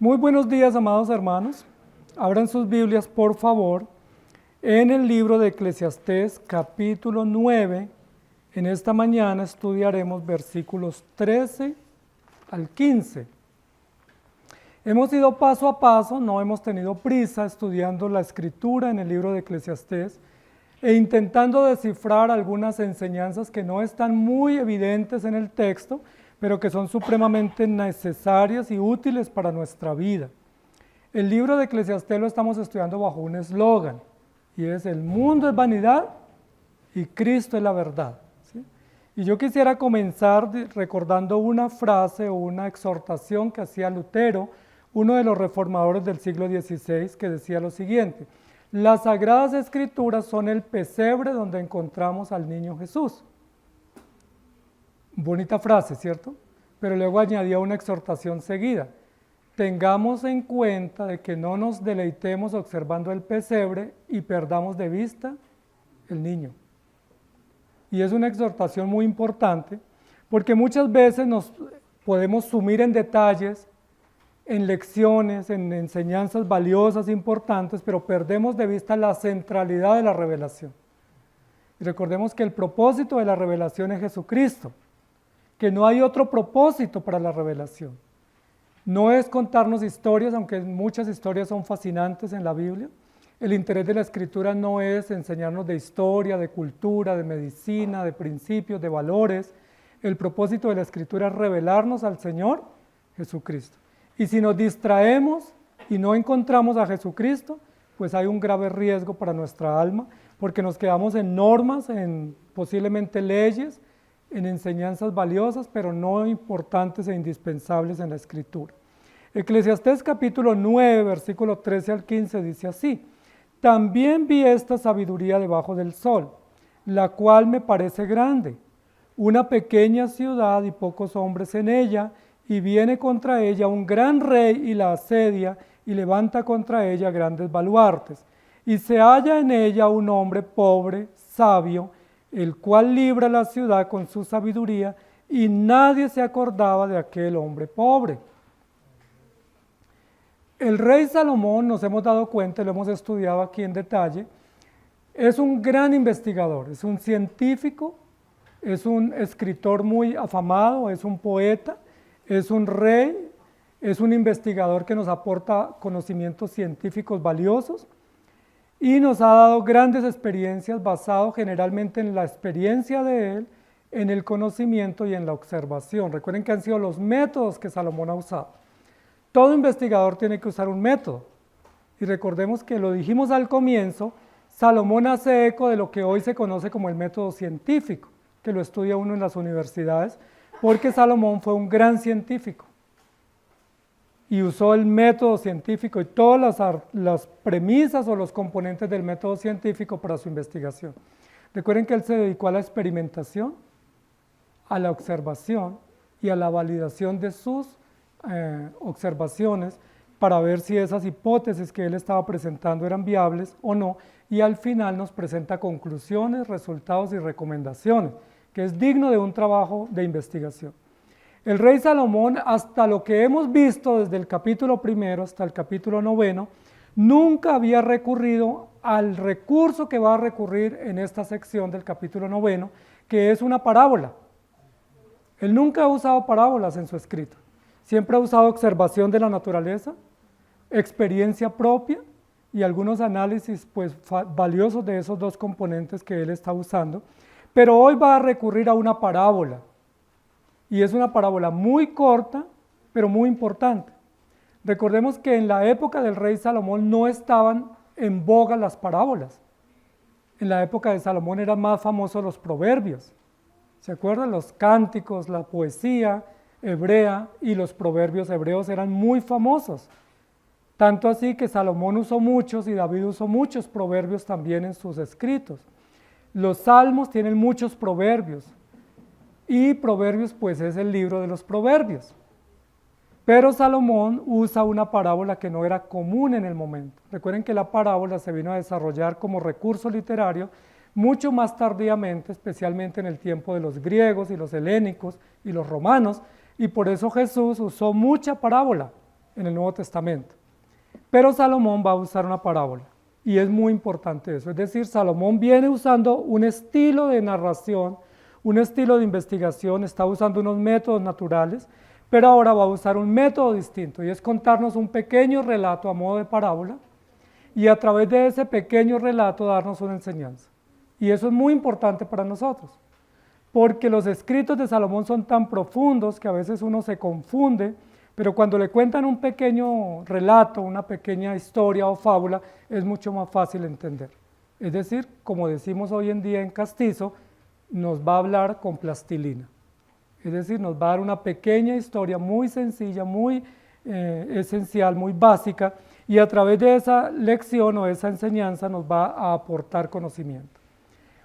Muy buenos días, amados hermanos. Abran sus Biblias, por favor, en el libro de Eclesiastés, capítulo 9. En esta mañana estudiaremos versículos 13 al 15. Hemos ido paso a paso, no hemos tenido prisa estudiando la escritura en el libro de Eclesiastés e intentando descifrar algunas enseñanzas que no están muy evidentes en el texto, pero que son supremamente necesarias y útiles para nuestra vida. El libro de Eclesiastés lo estamos estudiando bajo un eslogan, y es: el mundo es vanidad y Cristo es la verdad. ¿Sí? Y yo quisiera comenzar recordando una frase o una exhortación que hacía Lutero, uno de los reformadores del siglo XVI, que decía lo siguiente: las Sagradas Escrituras son el pesebre donde encontramos al niño Jesús. Bonita frase, ¿cierto? Pero luego añadía una exhortación seguida: tengamos en cuenta de que no nos deleitemos observando el pesebre y perdamos de vista el niño. Y es una exhortación muy importante, porque muchas veces nos podemos sumir en detalles, en lecciones, en enseñanzas valiosas, importantes, pero perdemos de vista la centralidad de la revelación. Y recordemos que el propósito de la revelación es Jesucristo, que no hay otro propósito para la revelación. No es contarnos historias, aunque muchas historias son fascinantes en la Biblia. El interés de la Escritura no es enseñarnos de historia, de cultura, de medicina, de principios, de valores. El propósito de la Escritura es revelarnos al Señor Jesucristo. Y si nos distraemos y no encontramos a Jesucristo, pues hay un grave riesgo para nuestra alma, porque nos quedamos en normas, en posiblemente leyes, en enseñanzas valiosas, pero no importantes e indispensables en la Escritura. Eclesiastés capítulo 9, versículo 13 al 15 dice así: también vi esta sabiduría debajo del sol, la cual me parece grande, una pequeña ciudad y pocos hombres en ella, y viene contra ella un gran rey y la asedia, y levanta contra ella grandes baluartes, y se halla en ella un hombre pobre, sabio, el cual libra la ciudad con su sabiduría, y nadie se acordaba de aquel hombre pobre. El rey Salomón, nos hemos dado cuenta, lo hemos estudiado aquí en detalle, es un gran investigador, es un científico, es un escritor muy afamado, es un poeta, es un rey, es un investigador que nos aporta conocimientos científicos valiosos, y nos ha dado grandes experiencias basadas generalmente en la experiencia de él, en el conocimiento y en la observación. Recuerden que han sido los métodos que Salomón ha usado. Todo investigador tiene que usar un método. Y recordemos que lo dijimos al comienzo, Salomón hace eco de lo que hoy se conoce como el método científico, que lo estudia uno en las universidades, porque Salomón fue un gran científico y usó el método científico y todas las premisas o los componentes del método científico para su investigación. Recuerden que él se dedicó a la experimentación, a la observación y a la validación de sus observaciones para ver si esas hipótesis que él estaba presentando eran viables o no, y al final nos presenta conclusiones, resultados y recomendaciones, que es digno de un trabajo de investigación. El rey Salomón, hasta lo que hemos visto desde el capítulo 1 hasta el capítulo 9, nunca había recurrido al recurso que va a recurrir en esta sección del capítulo 9, que es una parábola. Él nunca ha usado parábolas en su escrito. Siempre ha usado observación de la naturaleza, experiencia propia y algunos análisis pues, valiosos de esos dos componentes que él está usando. Pero hoy va a recurrir a una parábola. Y es una parábola muy corta, pero muy importante. Recordemos que en la época del rey Salomón no estaban en boga las parábolas. En la época de Salomón eran más famosos los proverbios. ¿Se acuerdan? Los cánticos, la poesía hebrea y los proverbios hebreos eran muy famosos. Tanto así que Salomón usó muchos y David usó muchos proverbios también en sus escritos. Los salmos tienen muchos proverbios. Y Proverbios pues es el libro de los proverbios. Pero Salomón usa una parábola que no era común en el momento. Recuerden que la parábola se vino a desarrollar como recurso literario mucho más tardíamente, especialmente en el tiempo de los griegos y los helénicos y los romanos, y por eso Jesús usó mucha parábola. en el Nuevo Testamento. Pero Salomón va a usar una parábola, y es muy importante eso. Es decir, Salomón viene usando un estilo de narración, un estilo de investigación, está usando unos métodos naturales, pero ahora va a usar un método distinto, y es contarnos un pequeño relato a modo de parábola, y a través de ese pequeño relato darnos una enseñanza. Y eso es muy importante para nosotros, porque los escritos de Salomón son tan profundos que a veces uno se confunde, pero cuando le cuentan un pequeño relato, una pequeña historia o fábula, es mucho más fácil entender. Es decir, como decimos hoy en día en castizo, nos va a hablar con plastilina. Es decir, nos va a dar una pequeña historia muy sencilla, muy esencial, muy básica, y a través de esa lección o esa enseñanza nos va a aportar conocimiento.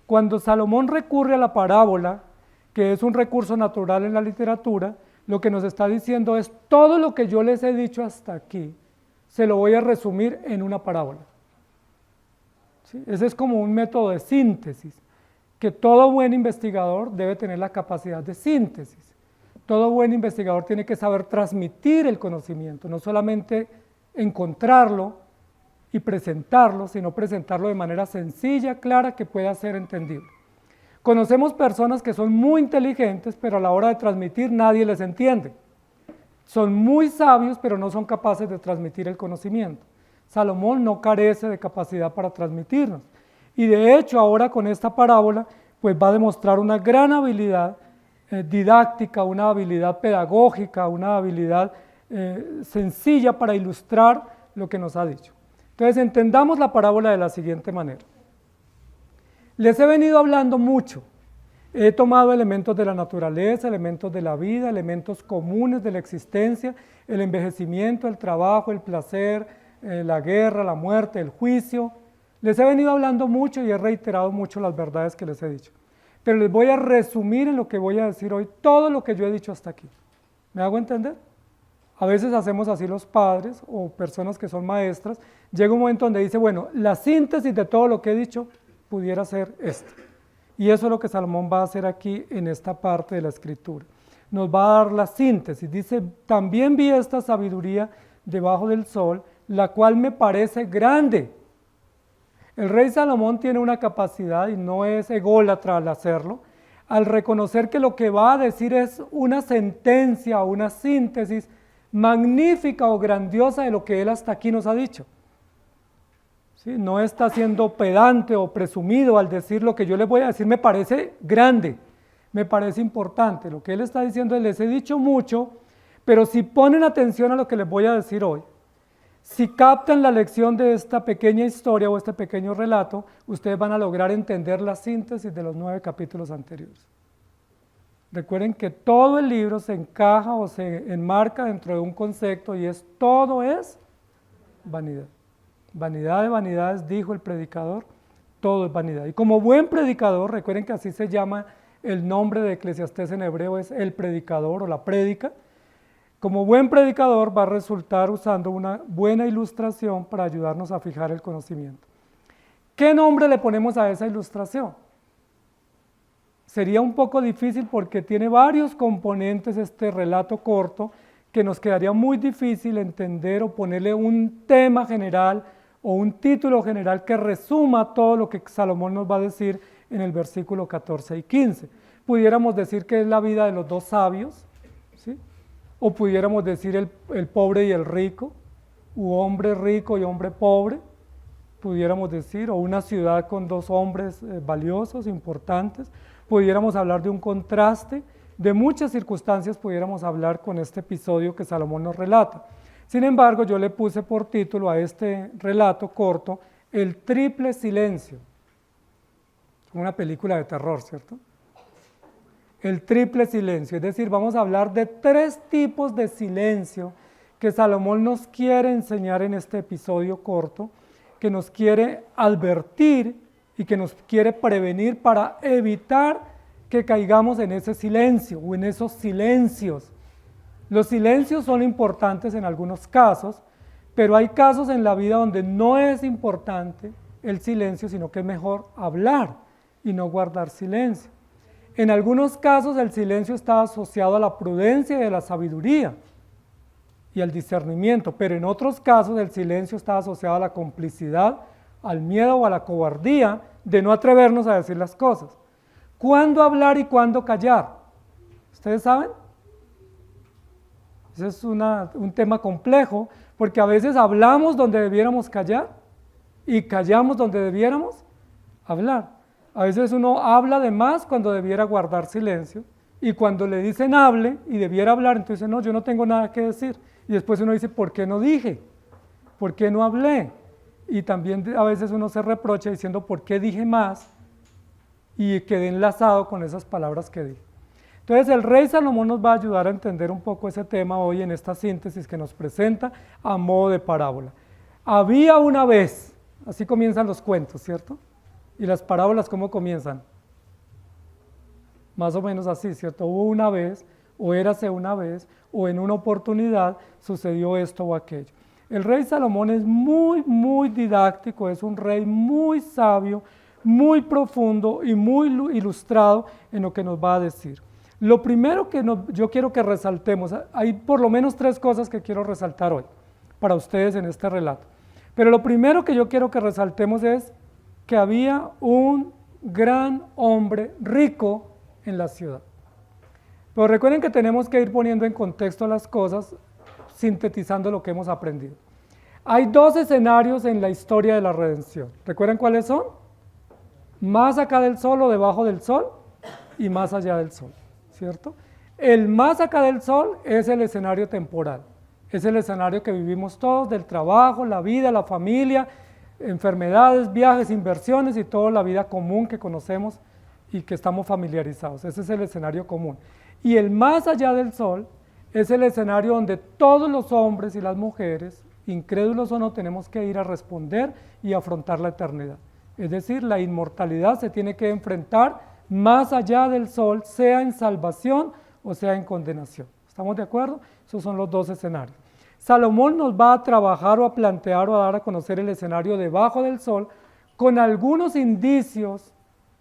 Cuando Salomón recurre a la parábola, que es un recurso natural en la literatura, lo que nos está diciendo es todo lo que yo les he dicho hasta aquí, se lo voy a resumir en una parábola. ¿Sí? Ese es como un método de síntesis, que todo buen investigador debe tener la capacidad de síntesis. Todo buen investigador tiene que saber transmitir el conocimiento, no solamente encontrarlo y presentarlo, sino presentarlo de manera sencilla, clara, que pueda ser entendible. Conocemos personas que son muy inteligentes, pero a la hora de transmitir nadie les entiende. Son muy sabios, pero no son capaces de transmitir el conocimiento. Salomón no carece de capacidad para transmitirnos. Y de hecho, ahora con esta parábola, pues va a demostrar una gran habilidad didáctica, una habilidad pedagógica, una habilidad sencilla para ilustrar lo que nos ha dicho. Entonces, entendamos la parábola de la siguiente manera. Les he venido hablando mucho. He tomado elementos de la naturaleza, elementos de la vida, elementos comunes de la existencia, el envejecimiento, el trabajo, el placer, la guerra, la muerte, el juicio. Les he venido hablando mucho y he reiterado mucho las verdades que les he dicho. Pero les voy a resumir en lo que voy a decir hoy todo lo que yo he dicho hasta aquí. ¿Me hago entender? A veces hacemos así los padres o personas que son maestras. Llega un momento donde dice, bueno, la síntesis de todo lo que he dicho pudiera ser esto. Y eso es lo que Salomón va a hacer aquí en esta parte de la escritura. Nos va a dar la síntesis. Dice, también vi esta sabiduría debajo del sol, la cual me parece grande. El rey Salomón tiene una capacidad, y no es ególatra al hacerlo, al reconocer que lo que va a decir es una sentencia o una síntesis magnífica o grandiosa de lo que él hasta aquí nos ha dicho. ¿Sí? No está siendo pedante o presumido al decir lo que yo les voy a decir me parece grande, me parece importante. Lo que él está diciendo es, les he dicho mucho, pero si ponen atención a lo que les voy a decir hoy, si captan la lección de esta pequeña historia o este pequeño relato, ustedes van a lograr entender la síntesis de los 9 capítulos anteriores. Recuerden que todo el libro se encaja o se enmarca dentro de un concepto y todo es vanidad. Vanidad de vanidades, dijo el predicador, todo es vanidad. Y como buen predicador, recuerden que así se llama el nombre de Eclesiastés en hebreo, es el predicador o la prédica. Como buen predicador va a resultar usando una buena ilustración para ayudarnos a fijar el conocimiento. ¿Qué nombre le ponemos a esa ilustración? Sería un poco difícil porque tiene varios componentes este relato corto que nos quedaría muy difícil entender o ponerle un tema general o un título general que resuma todo lo que Salomón nos va a decir en el versículo 14 y 15. Pudiéramos decir que es la vida de los dos sabios, ¿sí? O pudiéramos decir el pobre y el rico, u hombre rico y hombre pobre, pudiéramos decir, o una ciudad con dos hombres valiosos, importantes. Pudiéramos hablar de un contraste, de muchas circunstancias pudiéramos hablar con este episodio que Salomón nos relata. Sin embargo, yo le puse por título a este relato corto, El triple silencio. Una película de terror, ¿cierto? El triple silencio, es decir, vamos a hablar de 3 tipos de silencio que Salomón nos quiere enseñar en este episodio corto, que nos quiere advertir y que nos quiere prevenir para evitar que caigamos en ese silencio o en esos silencios. Los silencios son importantes en algunos casos, pero hay casos en la vida donde no es importante el silencio, sino que es mejor hablar y no guardar silencio. En algunos casos el silencio está asociado a la prudencia y a la sabiduría. y al discernimiento, pero en otros casos el silencio está asociado a la complicidad, al miedo o a la cobardía de no atrevernos a decir las cosas. ¿Cuándo hablar y cuándo callar? ¿Ustedes saben? Ese es un tema complejo, porque a veces hablamos donde debiéramos callar y callamos donde debiéramos hablar. A veces uno habla de más cuando debiera guardar silencio, y cuando le dicen hable y debiera hablar, entonces no, yo no tengo nada que decir. Y después uno dice, ¿por qué no dije? ¿Por qué no hablé? Y también a veces uno se reprocha diciendo, ¿por qué dije más? Y quedé enlazado con esas palabras que dije. Entonces el rey Salomón nos va a ayudar a entender un poco ese tema hoy en esta síntesis que nos presenta a modo de parábola. Había una vez, así comienzan los cuentos, ¿cierto? Y las parábolas, ¿cómo comienzan? Más o menos así, ¿cierto? Hubo una vez, o érase una vez, o en una oportunidad sucedió esto o aquello. El rey Salomón es muy didáctico, es un rey muy sabio, muy profundo y muy ilustrado en lo que nos va a decir. Lo primero que yo quiero que resaltemos, hay por lo menos 3 cosas que quiero resaltar hoy para ustedes en este relato. Pero lo primero que yo quiero que resaltemos es que había un gran hombre rico en la ciudad. Pero recuerden que tenemos que ir poniendo en contexto las cosas, sintetizando lo que hemos aprendido. Hay 2 escenarios en la historia de la redención. ¿Recuerdan cuáles son? Más acá del sol o debajo del sol y más allá del sol, ¿cierto? El más acá del sol es el escenario temporal, es el escenario que vivimos todos, del trabajo, la vida, la familia, enfermedades, viajes, inversiones y toda la vida común que conocemos y que estamos familiarizados. Ese es el escenario común. Y el más allá del sol es el escenario donde todos los hombres y las mujeres, incrédulos o no, tenemos que ir a responder y afrontar la eternidad. Es decir, la inmortalidad se tiene que enfrentar más allá del sol, sea en salvación o sea en condenación. ¿Estamos de acuerdo? Esos son los 2 escenarios. Salomón nos va a trabajar o a plantear o a dar a conocer el escenario debajo del sol con algunos indicios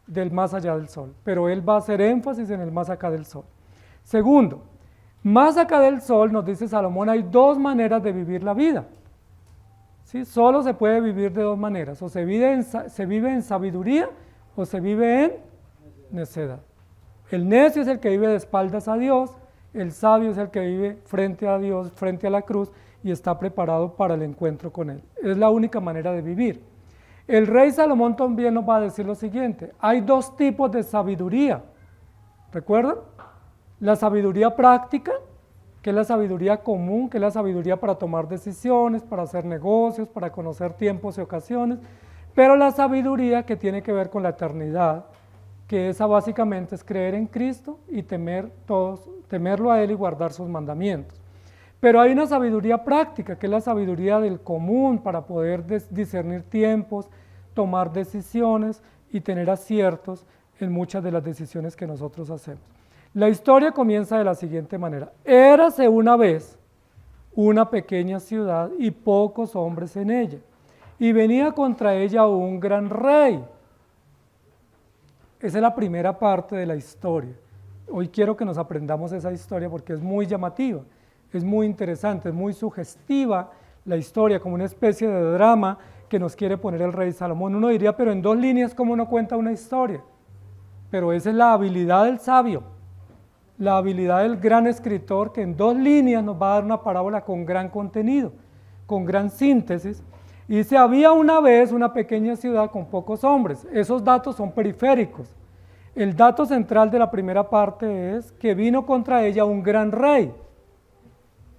del más allá del sol, pero él va a hacer énfasis en el más acá del sol. Segundo, más acá del sol, nos dice Salomón, hay 2 maneras de vivir la vida. ¿Sí? Solo se puede vivir de 2 maneras, o se vive en sabiduría o se vive en necedad. El necio es el que vive de espaldas a Dios, el sabio es el que vive frente a Dios, frente a la cruz y está preparado para el encuentro con Él. Es la única manera de vivir. El rey Salomón también nos va a decir lo siguiente, hay 2 tipos de sabiduría, ¿recuerdan? La sabiduría práctica, que es la sabiduría común, que es la sabiduría para tomar decisiones, para hacer negocios, para conocer tiempos y ocasiones, pero la sabiduría que tiene que ver con la eternidad, que esa básicamente es creer en Cristo y temerlo a Él y guardar sus mandamientos. Pero hay una sabiduría práctica, que es la sabiduría del común para poder discernir tiempos, tomar decisiones y tener aciertos en muchas de las decisiones que nosotros hacemos. La historia comienza de la siguiente manera. Érase una vez una pequeña ciudad y pocos hombres en ella, y venía contra ella un gran rey. Esa es la primera parte de la historia. Hoy quiero que nos aprendamos esa historia porque es muy llamativa, es muy interesante, es muy sugestiva la historia, como una especie de drama que nos quiere poner el rey Salomón. Uno diría, pero en 2 líneas, ¿cómo uno cuenta una historia? Pero esa es la habilidad del sabio, la habilidad del gran escritor, que en 2 líneas nos va a dar una parábola con gran contenido, con gran síntesis. Y dice, había una vez una pequeña ciudad con pocos hombres. Esos datos son periféricos. El dato central de la primera parte es que vino contra ella un gran rey.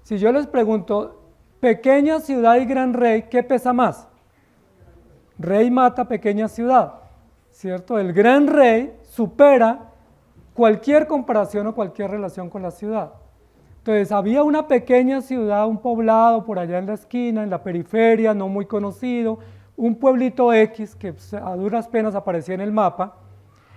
Si yo les pregunto, pequeña ciudad y gran rey, ¿qué pesa más? Rey mata pequeña ciudad, ¿cierto? El gran rey supera cualquier comparación o cualquier relación con la ciudad. Entonces había una pequeña ciudad, un poblado por allá en la esquina, en la periferia, no muy conocido, un pueblito X que a duras penas aparecía en el mapa,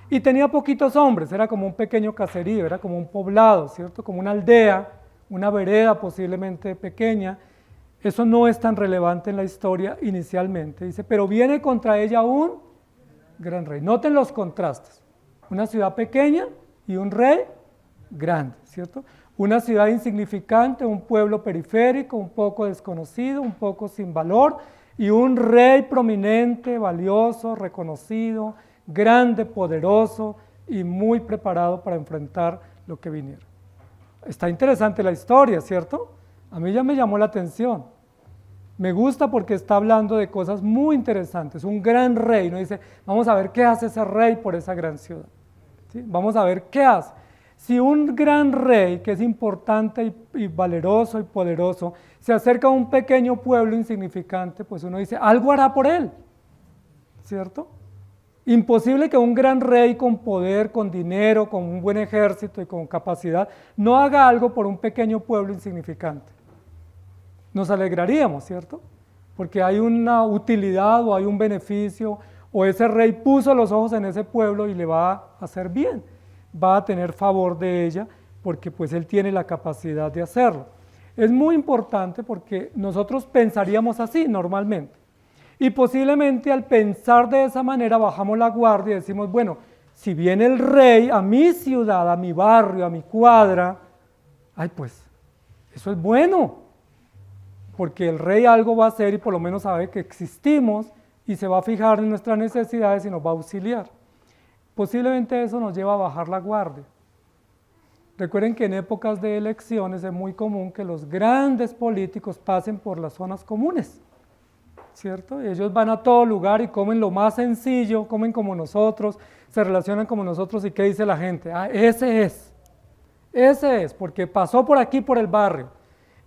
y tenía poquitos hombres, era como un pequeño caserío, era como un poblado, ¿cierto? Como una aldea, una vereda posiblemente pequeña. Eso no es tan relevante en la historia inicialmente. Dice, pero viene contra ella un gran rey. Noten los contrastes. Una ciudad pequeña y un rey grande, ¿cierto? Una ciudad insignificante, un pueblo periférico, un poco desconocido, un poco sin valor, y un rey prominente, valioso, reconocido, grande, poderoso y muy preparado para enfrentar lo que viniera. Está interesante la historia, ¿cierto? A mí ya me llamó la atención. Me gusta porque está hablando de cosas muy interesantes. Un gran rey, ¿no? Dice, vamos a ver qué hace ese rey por esa gran ciudad. ¿Sí? Vamos a ver qué hace. Si un gran rey, que es importante y valeroso y poderoso, se acerca a un pequeño pueblo insignificante, pues uno dice, algo hará por él, ¿cierto? Imposible que un gran rey con poder, con dinero, con un buen ejército y con capacidad, no haga algo por un pequeño pueblo insignificante. Nos alegraríamos, ¿cierto? Porque hay una utilidad o hay un beneficio, o ese rey puso los ojos en ese pueblo y le va a hacer bien, va a tener favor de ella, porque pues él tiene la capacidad de hacerlo. Es muy importante porque nosotros pensaríamos así normalmente, y posiblemente al pensar de esa manera bajamos la guardia y decimos, bueno, si viene el rey a mi ciudad, a mi barrio, a mi cuadra, ay pues, eso es bueno, porque el rey algo va a hacer y por lo menos sabe que existimos y se va a fijar en nuestras necesidades y nos va a auxiliar. Posiblemente eso nos lleva a bajar la guardia. Recuerden que en épocas de elecciones es muy común que los grandes políticos pasen por las zonas comunes, ¿cierto? Ellos van a todo lugar y comen lo más sencillo, comen como nosotros, se relacionan como nosotros, ¿y qué dice la gente? Ah, ese es, porque pasó por aquí, por el barrio,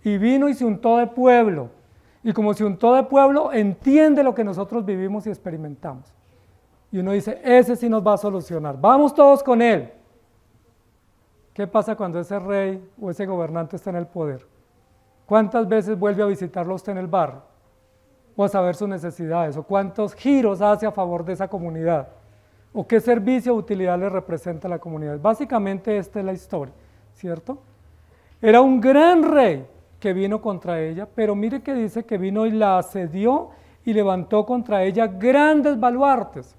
y vino y se untó de pueblo, y como se untó de pueblo, entiende lo que nosotros vivimos y experimentamos. Y uno dice, ese sí nos va a solucionar, vamos todos con él. ¿Qué pasa cuando ese rey o ese gobernante está en el poder? ¿Cuántas veces vuelve a visitarlo usted en el barrio? O a saber sus necesidades, o cuántos giros hace a favor de esa comunidad, o qué servicio o utilidad le representa a la comunidad. Básicamente esta es la historia, ¿cierto? Era un gran rey que vino contra ella, pero mire que dice que vino y la asedió y levantó contra ella grandes baluartes.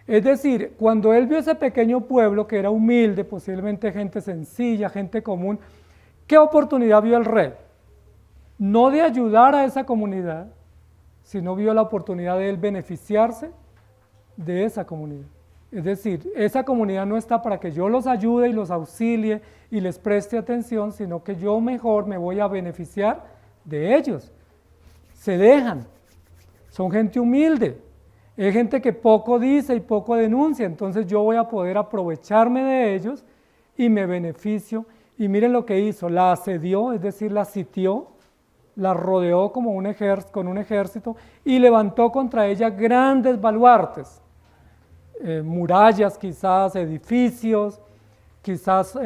Es decir, cuando él vio ese pequeño pueblo que era humilde, posiblemente gente sencilla, gente común, ¿qué oportunidad vio el rey? No de ayudar a esa comunidad, sino vio la oportunidad de él beneficiarse de esa comunidad. Es decir, esa comunidad no está para que yo los ayude y los auxilie y les preste atención, sino que yo mejor me voy a beneficiar de ellos. Se dejan, son gente humilde, es gente que poco dice y poco denuncia, entonces yo voy a poder aprovecharme de ellos y me beneficio. Y miren lo que hizo, la asedió, es decir, la sitió, la rodeó como con un ejército y levantó contra ella grandes baluartes, murallas quizás, edificios, quizás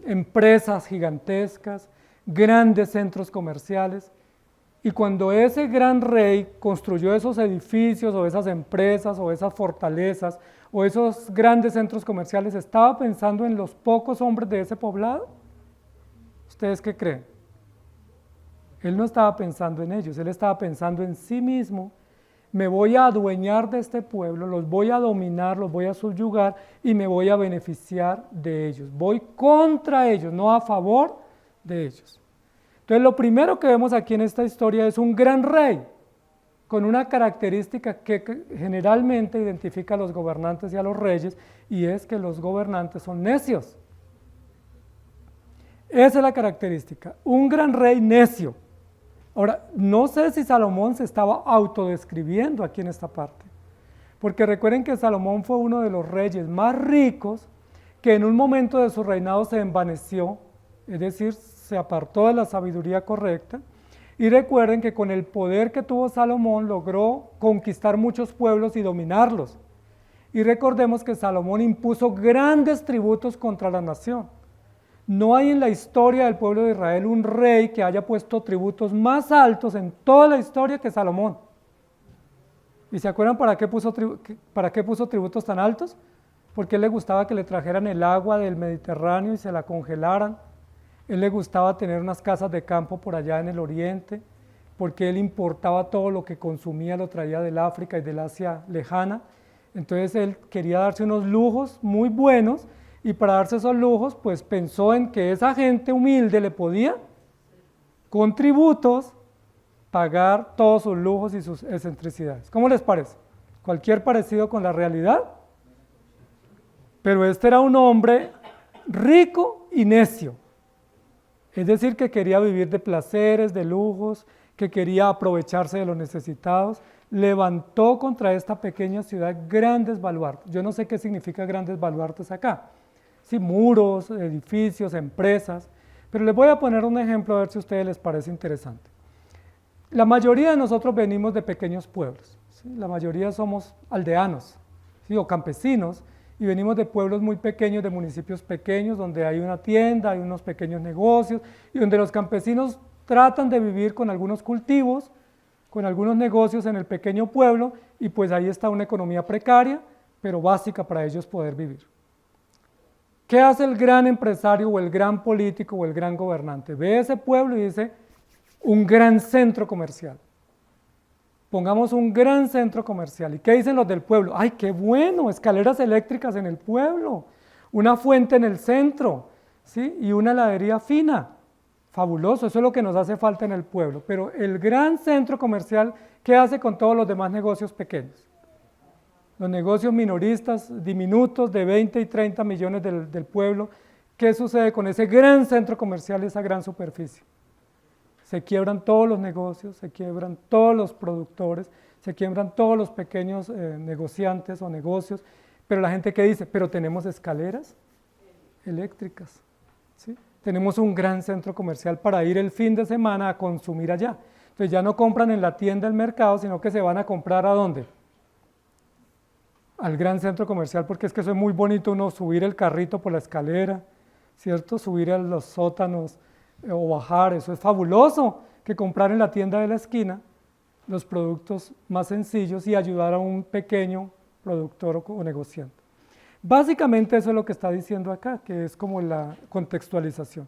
empresas gigantescas, grandes centros comerciales. Y cuando ese gran rey construyó esos edificios o esas empresas o esas fortalezas o esos grandes centros comerciales, ¿estaba pensando en los pocos hombres de ese poblado? ¿Ustedes qué creen? Él no estaba pensando en ellos, él estaba pensando en sí mismo. Me voy a adueñar de este pueblo, los voy a dominar, los voy a subyugar y me voy a beneficiar de ellos. Voy contra ellos, no a favor de ellos. Entonces lo primero que vemos aquí en esta historia es un gran rey, con una característica que generalmente identifica a los gobernantes y a los reyes, y es que los gobernantes son necios. Esa es la característica, un gran rey necio. Ahora, no sé si Salomón se estaba autodescribiendo aquí en esta parte, porque recuerden que Salomón fue uno de los reyes más ricos que en un momento de su reinado se envaneció, es decir, se apartó de la sabiduría correcta, y recuerden que con el poder que tuvo Salomón logró conquistar muchos pueblos y dominarlos. Y recordemos que Salomón impuso grandes tributos contra la nación. No hay en la historia del pueblo de Israel un rey que haya puesto tributos más altos en toda la historia que Salomón. ¿Y se acuerdan para qué puso tributos tan altos? Porque a él le gustaba que le trajeran el agua del Mediterráneo y se la congelaran. Él le gustaba tener unas casas de campo por allá en el oriente, porque él importaba todo lo que consumía, lo traía del África y del Asia lejana. Entonces él quería darse unos lujos muy buenos y para darse esos lujos, pues pensó en que esa gente humilde le podía, con tributos, pagar todos sus lujos y sus excentricidades. ¿Cómo les parece? ¿Cualquier parecido con la realidad? Pero este era un hombre rico y necio, es decir, que quería vivir de placeres, de lujos, que quería aprovecharse de los necesitados. Levantó contra esta pequeña ciudad grandes baluartes. Yo no sé qué significa grandes baluartes acá, sí, muros, edificios, empresas, pero les voy a poner un ejemplo a ver si a ustedes les parece interesante. La mayoría de nosotros venimos de pequeños pueblos, ¿sí? La mayoría somos aldeanos, ¿sí? O campesinos, y venimos de pueblos muy pequeños, de municipios pequeños, donde hay una tienda, hay unos pequeños negocios, y donde los campesinos tratan de vivir con algunos cultivos, con algunos negocios en el pequeño pueblo, y pues ahí está una economía precaria, pero básica para ellos poder vivir. ¿Qué hace el gran empresario o el gran político o el gran gobernante? Ve ese pueblo y dice, un gran centro comercial. Pongamos un gran centro comercial. ¿Y qué dicen los del pueblo? ¡Ay, qué bueno! Escaleras eléctricas en el pueblo, una fuente en el centro, ¿sí? Y una heladería fina. Fabuloso, eso es lo que nos hace falta en el pueblo. Pero el gran centro comercial, ¿qué hace con todos los demás negocios pequeños? Los negocios minoristas, diminutos, de 20 y 30 millones del pueblo. ¿Qué sucede con ese gran centro comercial y esa gran superficie? Se quiebran todos los negocios, se quiebran todos los productores, se quiebran todos los pequeños negociantes o negocios, pero la gente que dice, pero tenemos escaleras eléctricas, ¿sí? Tenemos un gran centro comercial para ir el fin de semana a consumir allá. Entonces ya no compran en la tienda del mercado, sino que se van a comprar ¿a dónde? Al gran centro comercial, porque es que eso es muy bonito uno subir el carrito por la escalera, ¿cierto? Subir a los sótanos, o bajar, eso es fabuloso, que comprar en la tienda de la esquina los productos más sencillos y ayudar a un pequeño productor o negociante. Básicamente eso es lo que está diciendo acá, que es como la contextualización.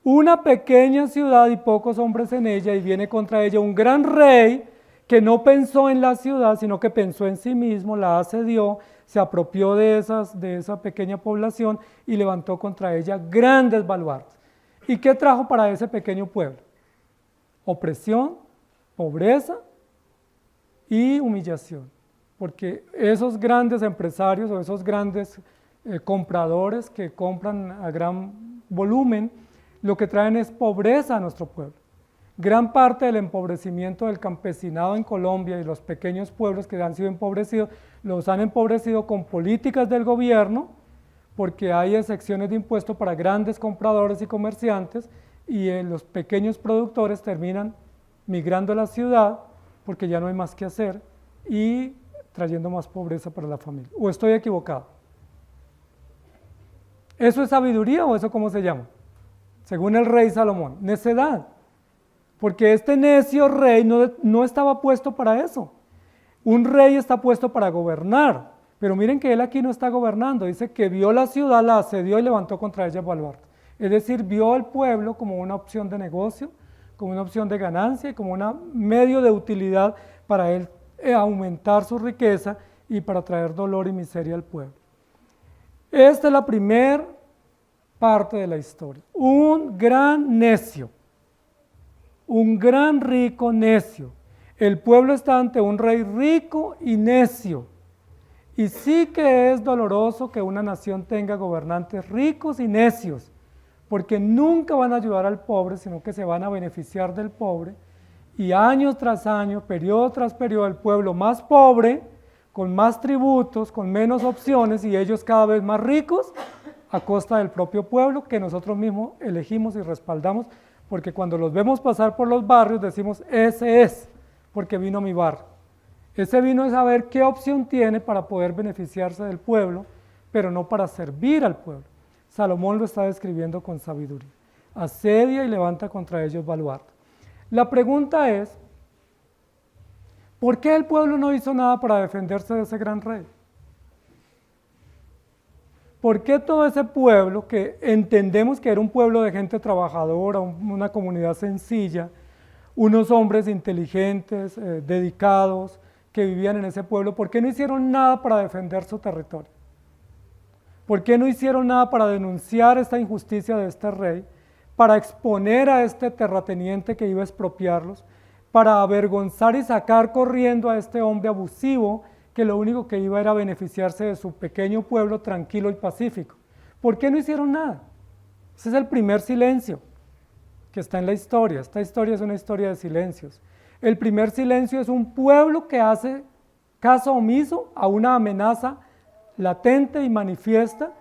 Una pequeña ciudad y pocos hombres en ella, y viene contra ella un gran rey que no pensó en la ciudad, sino que pensó en sí mismo, la asedió, se apropió de esa pequeña población y levantó contra ella grandes baluartes. ¿Y qué trajo para ese pequeño pueblo? Opresión, pobreza y humillación. Porque esos grandes empresarios o esos grandes compradores que compran a gran volumen, lo que traen es pobreza a nuestro pueblo. Gran parte del empobrecimiento del campesinado en Colombia y los pequeños pueblos que han sido empobrecidos, los han empobrecido con políticas del gobierno, porque hay excepciones de impuestos para grandes compradores y comerciantes, y los pequeños productores terminan migrando a la ciudad porque ya no hay más que hacer y trayendo más pobreza para la familia. ¿O estoy equivocado? ¿Eso es sabiduría o eso cómo se llama? Según el rey Salomón, necedad. Porque este necio rey no estaba puesto para eso. Un rey está puesto para gobernar. Pero miren que él aquí no está gobernando, dice que vio la ciudad, la asedió y levantó contra ella baluartes. Es decir, vio al pueblo como una opción de negocio, como una opción de ganancia, como un medio de utilidad para él aumentar su riqueza y para traer dolor y miseria al pueblo. Esta es la primera parte de la historia. Un gran necio, un gran rico necio. El pueblo está ante un rey rico y necio. Y sí que es doloroso que una nación tenga gobernantes ricos y necios, porque nunca van a ayudar al pobre, sino que se van a beneficiar del pobre, y año tras año, periodo tras periodo, el pueblo más pobre, con más tributos, con menos opciones, y ellos cada vez más ricos, a costa del propio pueblo, que nosotros mismos elegimos y respaldamos, porque cuando los vemos pasar por los barrios decimos, ese es, porque vino a mi barrio. Ese vino es saber qué opción tiene para poder beneficiarse del pueblo, pero no para servir al pueblo. Salomón lo está describiendo con sabiduría. Asedia y levanta contra ellos baluarte. La pregunta es, ¿por qué el pueblo no hizo nada para defenderse de ese gran rey? ¿Por qué todo ese pueblo, que entendemos que era un pueblo de gente trabajadora, una comunidad sencilla, unos hombres inteligentes, dedicados, que vivían en ese pueblo, ¿por qué no hicieron nada para defender su territorio? ¿Por qué no hicieron nada para denunciar esta injusticia de este rey, para exponer a este terrateniente que iba a expropiarlos, para avergonzar y sacar corriendo a este hombre abusivo que lo único que iba era beneficiarse de su pequeño pueblo tranquilo y pacífico? ¿Por qué no hicieron nada? Ese es el primer silencio que está en la historia. Esta historia es una historia de silencios. El primer silencio es un pueblo que hace caso omiso a una amenaza latente y manifiesta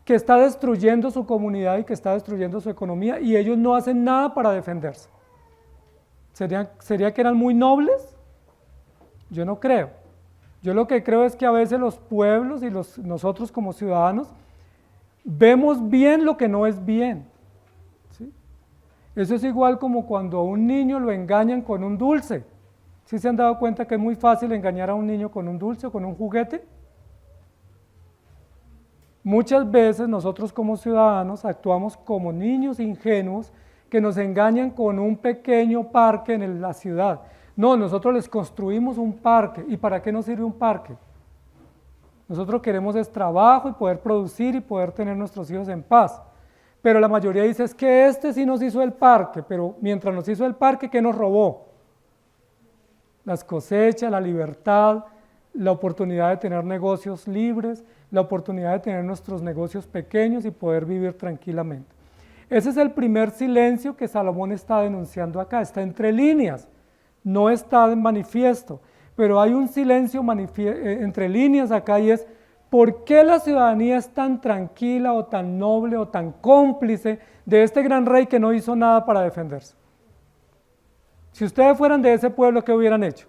que está destruyendo su comunidad y que está destruyendo su economía, y ellos no hacen nada para defenderse. ¿Sería que eran muy nobles? Yo no creo. Yo lo que creo es que a veces los pueblos y nosotros como ciudadanos vemos bien lo que no es bien. ¿Sí? Eso es igual como cuando a un niño lo engañan con un dulce. ¿Sí se han dado cuenta que es muy fácil engañar a un niño con un dulce o con un juguete? Muchas veces nosotros como ciudadanos actuamos como niños ingenuos que nos engañan con un pequeño parque en la ciudad. No, nosotros les construimos un parque. ¿Y para qué nos sirve un parque? Nosotros queremos es trabajo y poder producir y poder tener nuestros hijos en paz. Pero la mayoría dice, es que este sí nos hizo el parque, pero mientras nos hizo el parque, ¿qué nos robó? Las cosechas, la libertad, la oportunidad de tener negocios libres, la oportunidad de tener nuestros negocios pequeños y poder vivir tranquilamente. Ese es el primer silencio que Salomón está denunciando acá, está entre líneas, no está en manifiesto, pero hay un silencio entre líneas acá, y es ¿por qué la ciudadanía es tan tranquila o tan noble o tan cómplice de este gran rey que no hizo nada para defenderse? Si ustedes fueran de ese pueblo, ¿qué hubieran hecho?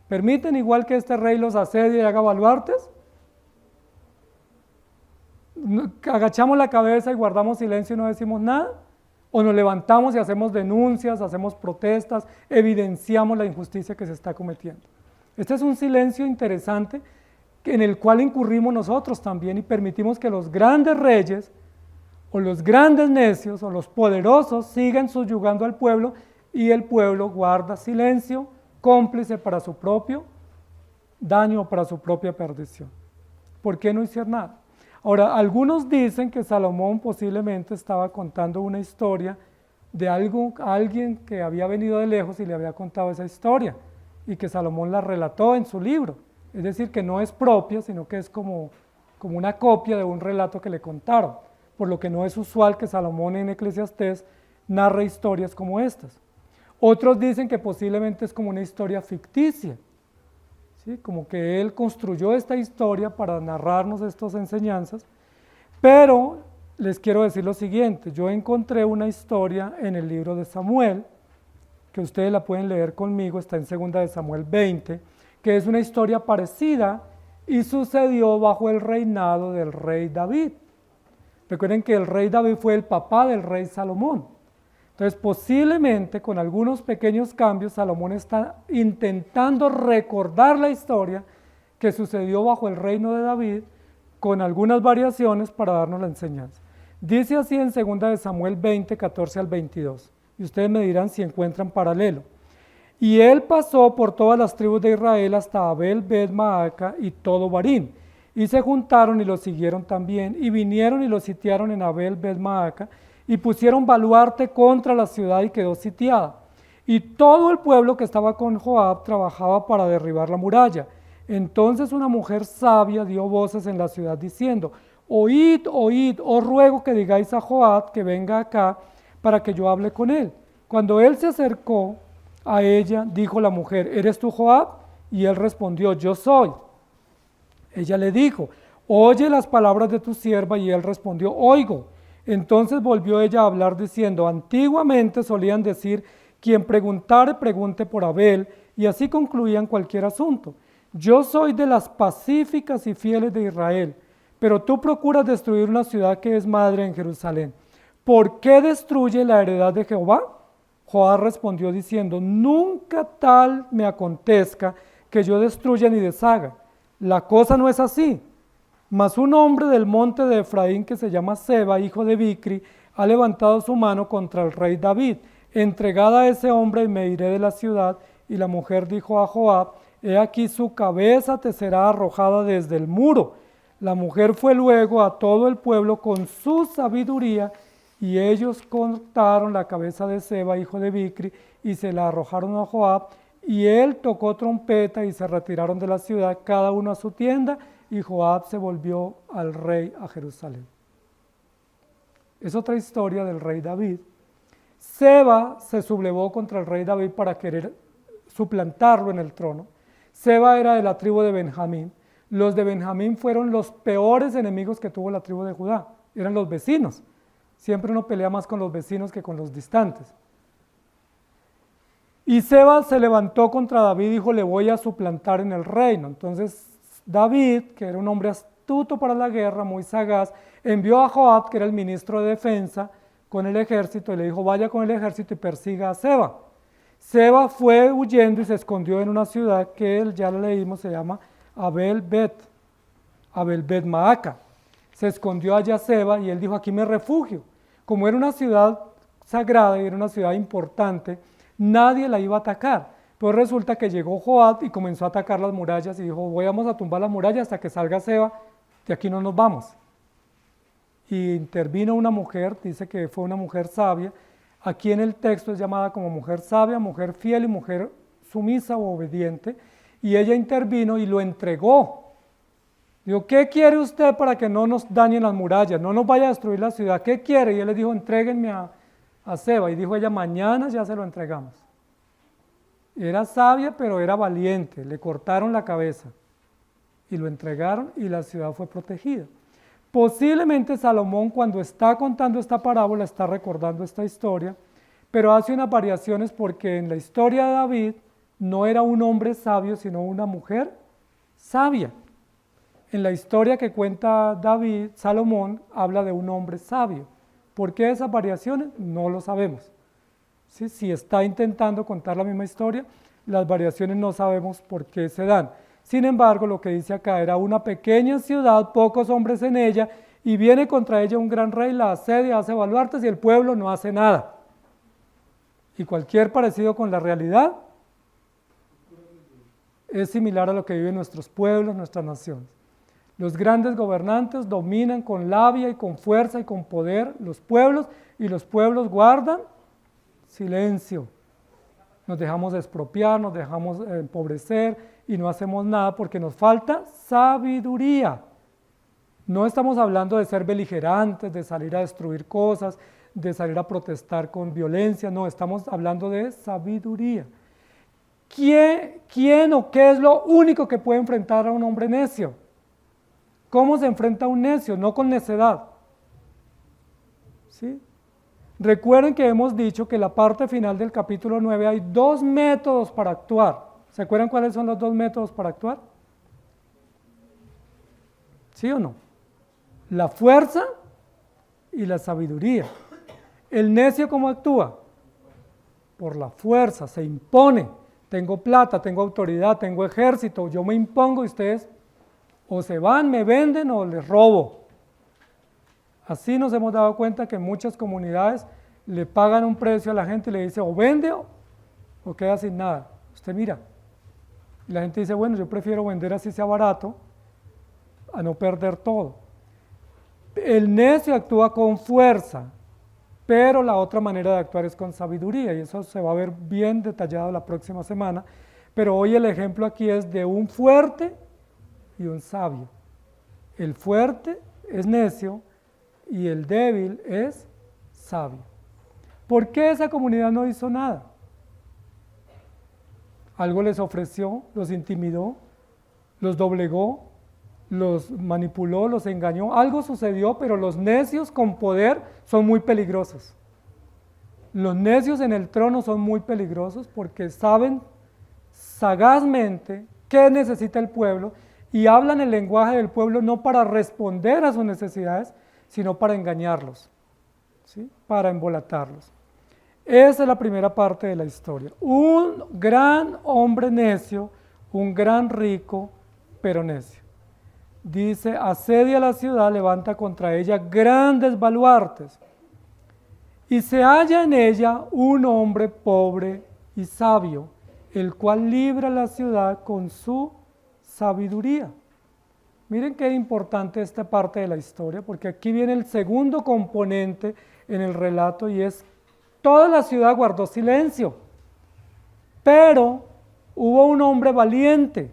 ¿Permiten igual que este rey los asedie y haga baluartes? ¿Agachamos la cabeza y guardamos silencio y no decimos nada? ¿O nos levantamos y hacemos denuncias, hacemos protestas, evidenciamos la injusticia que se está cometiendo? Este es un silencio interesante en el cual incurrimos nosotros también y permitimos que los grandes reyes o los grandes necios o los poderosos sigan subyugando al pueblo, y el pueblo guarda silencio, cómplice para su propio daño o para su propia perdición. ¿Por qué no hicieron nada? Ahora, algunos dicen que Salomón posiblemente estaba contando una historia de alguien que había venido de lejos y le había contado esa historia, y que Salomón la relató en su libro. Es decir, que no es propia, sino que es como una copia de un relato que le contaron, por lo que no es usual que Salomón en Eclesiastés narre historias como estas. Otros dicen que posiblemente es como una historia ficticia, ¿sí? Como que él construyó esta historia para narrarnos estas enseñanzas, pero les quiero decir lo siguiente, yo encontré una historia en el libro de Samuel, que ustedes la pueden leer conmigo, está en 2 de Samuel 20, que es una historia parecida y sucedió bajo el reinado del rey David. Recuerden que el rey David fue el papá del rey Salomón. Entonces, posiblemente con algunos pequeños cambios, Salomón está intentando recordar la historia que sucedió bajo el reino de David, con algunas variaciones para darnos la enseñanza. Dice así en 2 de Samuel 20, 14 al 22, y ustedes me dirán si encuentran paralelo. Y él pasó por todas las tribus de Israel hasta Abel Bet-Maaca y todo Barín, y se juntaron y lo siguieron también, y vinieron y lo sitiaron en Abel Bet-Maaca, y pusieron baluarte contra la ciudad y quedó sitiada. Y todo el pueblo que estaba con Joab trabajaba para derribar la muralla. Entonces una mujer sabia dio voces en la ciudad diciendo, oíd, oíd, os ruego que digáis a Joab que venga acá para que yo hable con él. Cuando él se acercó a ella, dijo la mujer, ¿eres tú Joab? Y él respondió, yo soy. Ella le dijo, oye las palabras de tu sierva, y él respondió, oigo. Entonces volvió ella a hablar diciendo, antiguamente solían decir, quien preguntare, pregunte por Abel, y así concluían cualquier asunto. Yo soy de las pacíficas y fieles de Israel, pero tú procuras destruir una ciudad que es madre en Jerusalén. ¿Por qué destruye la heredad de Jehová? Joab respondió diciendo, nunca tal me acontezca que yo destruya ni deshaga. La cosa no es así. Mas un hombre del monte de Efraín que se llama Seba, hijo de Bicri, ha levantado su mano contra el rey David. Entregada a ese hombre y me iré de la ciudad. Y la mujer dijo a Joab, he aquí su cabeza te será arrojada desde el muro. La mujer fue luego a todo el pueblo con su sabiduría, y ellos cortaron la cabeza de Seba, hijo de Bicri, y se la arrojaron a Joab, y él tocó trompeta y se retiraron de la ciudad, cada uno a su tienda, y Joab se volvió al rey a Jerusalén. Es otra historia del rey David. Seba se sublevó contra el rey David para querer suplantarlo en el trono. Seba era de la tribu de Benjamín. Los de Benjamín fueron los peores enemigos que tuvo la tribu de Judá. Eran los vecinos. Siempre uno pelea más con los vecinos que con los distantes. Y Seba se levantó contra David y dijo, le voy a suplantar en el reino. Entonces David, que era un hombre astuto para la guerra, muy sagaz, envió a Joab, que era el ministro de defensa, con el ejército, y le dijo, vaya con el ejército y persiga a Seba. Seba fue huyendo y se escondió en una ciudad que ya la leímos, se llama Abel-Bet Maaca. Se escondió allá Seba y él dijo, aquí me refugio. Como era una ciudad sagrada y era una ciudad importante, nadie la iba a atacar. Pero resulta que llegó Joab y comenzó a atacar las murallas y dijo, vamos a tumbar las murallas hasta que salga Seba, de aquí no nos vamos. Y intervino una mujer, dice que fue una mujer sabia. Aquí en el texto es llamada como mujer sabia, mujer fiel y mujer sumisa o obediente. Y ella intervino y lo entregó. Dijo, ¿qué quiere usted para que no nos dañen las murallas, no nos vaya a destruir la ciudad? ¿Qué quiere? Y él le dijo, entréguenme a Seba. Y dijo ella, mañana ya se lo entregamos. Era sabia, pero era valiente. Le cortaron la cabeza y lo entregaron y la ciudad fue protegida. Posiblemente Salomón, cuando está contando esta parábola, está recordando esta historia, pero hace unas variaciones porque en la historia de David no era un hombre sabio, sino una mujer sabia. En la historia que cuenta David, Salomón habla de un hombre sabio. ¿Por qué esas variaciones? No lo sabemos. ¿Sí? Si está intentando contar la misma historia, las variaciones no sabemos por qué se dan. Sin embargo, lo que dice acá era una pequeña ciudad, pocos hombres en ella, y viene contra ella un gran rey, la asedia, hace baluartes y el pueblo no hace nada. Y cualquier parecido con la realidad es similar a lo que viven nuestros pueblos, nuestras naciones. Los grandes gobernantes dominan con labia y con fuerza y con poder los pueblos, y los pueblos guardan silencio. Nos dejamos expropiar, nos dejamos empobrecer y no hacemos nada porque nos falta sabiduría. No estamos hablando de ser beligerantes, de salir a destruir cosas, de salir a protestar con violencia, no, estamos hablando de sabiduría. ¿Quién o qué es lo único que puede enfrentar a un hombre necio? ¿Cómo se enfrenta a un necio? No con necedad. ¿Sí? Recuerden que hemos dicho que en la parte final del capítulo 9 hay dos métodos para actuar. ¿Se acuerdan cuáles son los dos métodos para actuar? ¿Sí o no? La fuerza y la sabiduría. ¿El necio cómo actúa? Por la fuerza, se impone. Tengo plata, tengo autoridad, tengo ejército, yo me impongo y ustedes o se van, me venden o les robo. Así nos hemos dado cuenta que en muchas comunidades le pagan un precio a la gente y le dice o vende o queda sin nada. Usted mira. Y la gente dice, bueno, yo prefiero vender así sea barato a no perder todo. El necio actúa con fuerza, pero la otra manera de actuar es con sabiduría y eso se va a ver bien detallado la próxima semana. Pero hoy el ejemplo aquí es de un fuerte y un sabio. El fuerte es necio y el débil es sabio. ¿Por qué esa comunidad no hizo nada? Algo les ofreció, los intimidó, los doblegó, los manipuló, los engañó. Algo sucedió, pero los necios con poder son muy peligrosos. Los necios en el trono son muy peligrosos porque saben sagazmente qué necesita el pueblo y hablan el lenguaje del pueblo no para responder a sus necesidades, sino para engañarlos, ¿sí? Para embolatarlos. Esa es la primera parte de la historia. Un gran hombre necio, un gran rico, pero necio. Dice, asedia la ciudad, levanta contra ella grandes baluartes. Y se halla en ella un hombre pobre y sabio, el cual libra la ciudad con su sabiduría. Miren qué importante esta parte de la historia, porque aquí viene el segundo componente en el relato y es, toda la ciudad guardó silencio, pero hubo un hombre valiente,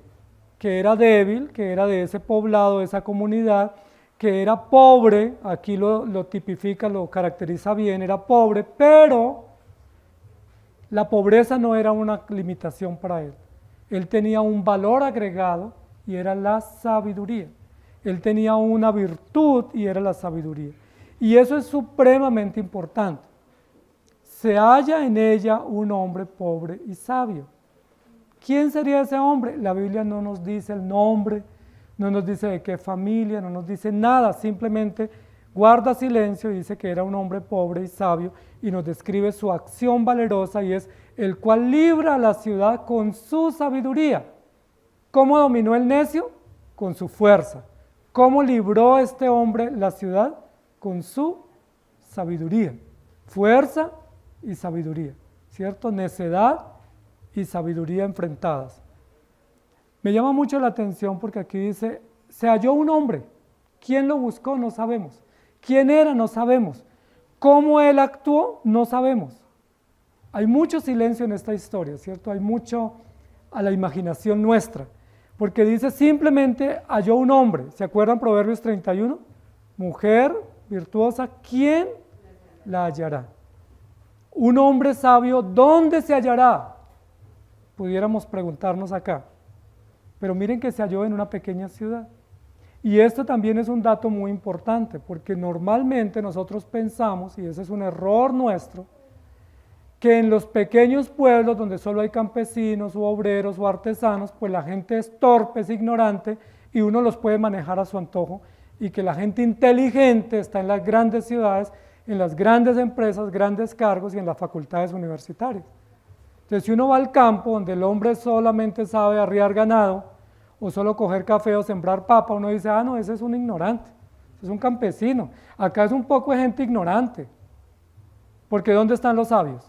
que era débil, que era de ese poblado, de esa comunidad, que era pobre, aquí lo tipifica, lo caracteriza bien, era pobre, pero la pobreza no era una limitación para él. Él tenía un valor agregado y era la sabiduría. Él tenía una virtud y era la sabiduría. Y eso es supremamente importante. Se halla en ella un hombre pobre y sabio. ¿Quién sería ese hombre? La Biblia no nos dice el nombre, no nos dice de qué familia, no nos dice nada, simplemente guarda silencio y dice que era un hombre pobre y sabio y nos describe su acción valerosa y es el cual libra a la ciudad con su sabiduría. ¿Cómo dominó el necio? Con su fuerza. ¿Cómo libró este hombre la ciudad? Con su sabiduría. Fuerza y sabiduría, ¿cierto? Necedad y sabiduría enfrentadas. Me llama mucho la atención porque aquí dice, se halló un hombre. ¿Quién lo buscó? No sabemos. ¿Quién era? No sabemos. ¿Cómo él actuó? No sabemos. Hay mucho silencio en esta historia, ¿cierto? Hay mucho a la imaginación nuestra. Porque dice simplemente halló un hombre. ¿Se acuerdan Proverbios 31? Mujer virtuosa, ¿quién la hallará? Un hombre sabio, ¿dónde se hallará? Pudiéramos preguntarnos acá. Pero miren que se halló en una pequeña ciudad. Y esto también es un dato muy importante, porque normalmente nosotros pensamos, y ese es un error nuestro, que en los pequeños pueblos donde solo hay campesinos o obreros o artesanos, pues la gente es torpe, es ignorante y uno los puede manejar a su antojo y que la gente inteligente está en las grandes ciudades, en las grandes empresas, grandes cargos y en las facultades universitarias. Entonces si uno va al campo donde el hombre solamente sabe arriar ganado o solo coger café o sembrar papa, uno dice, ah no, ese es un ignorante, ese es un campesino. Acá es un poco de gente ignorante, porque ¿dónde están los sabios?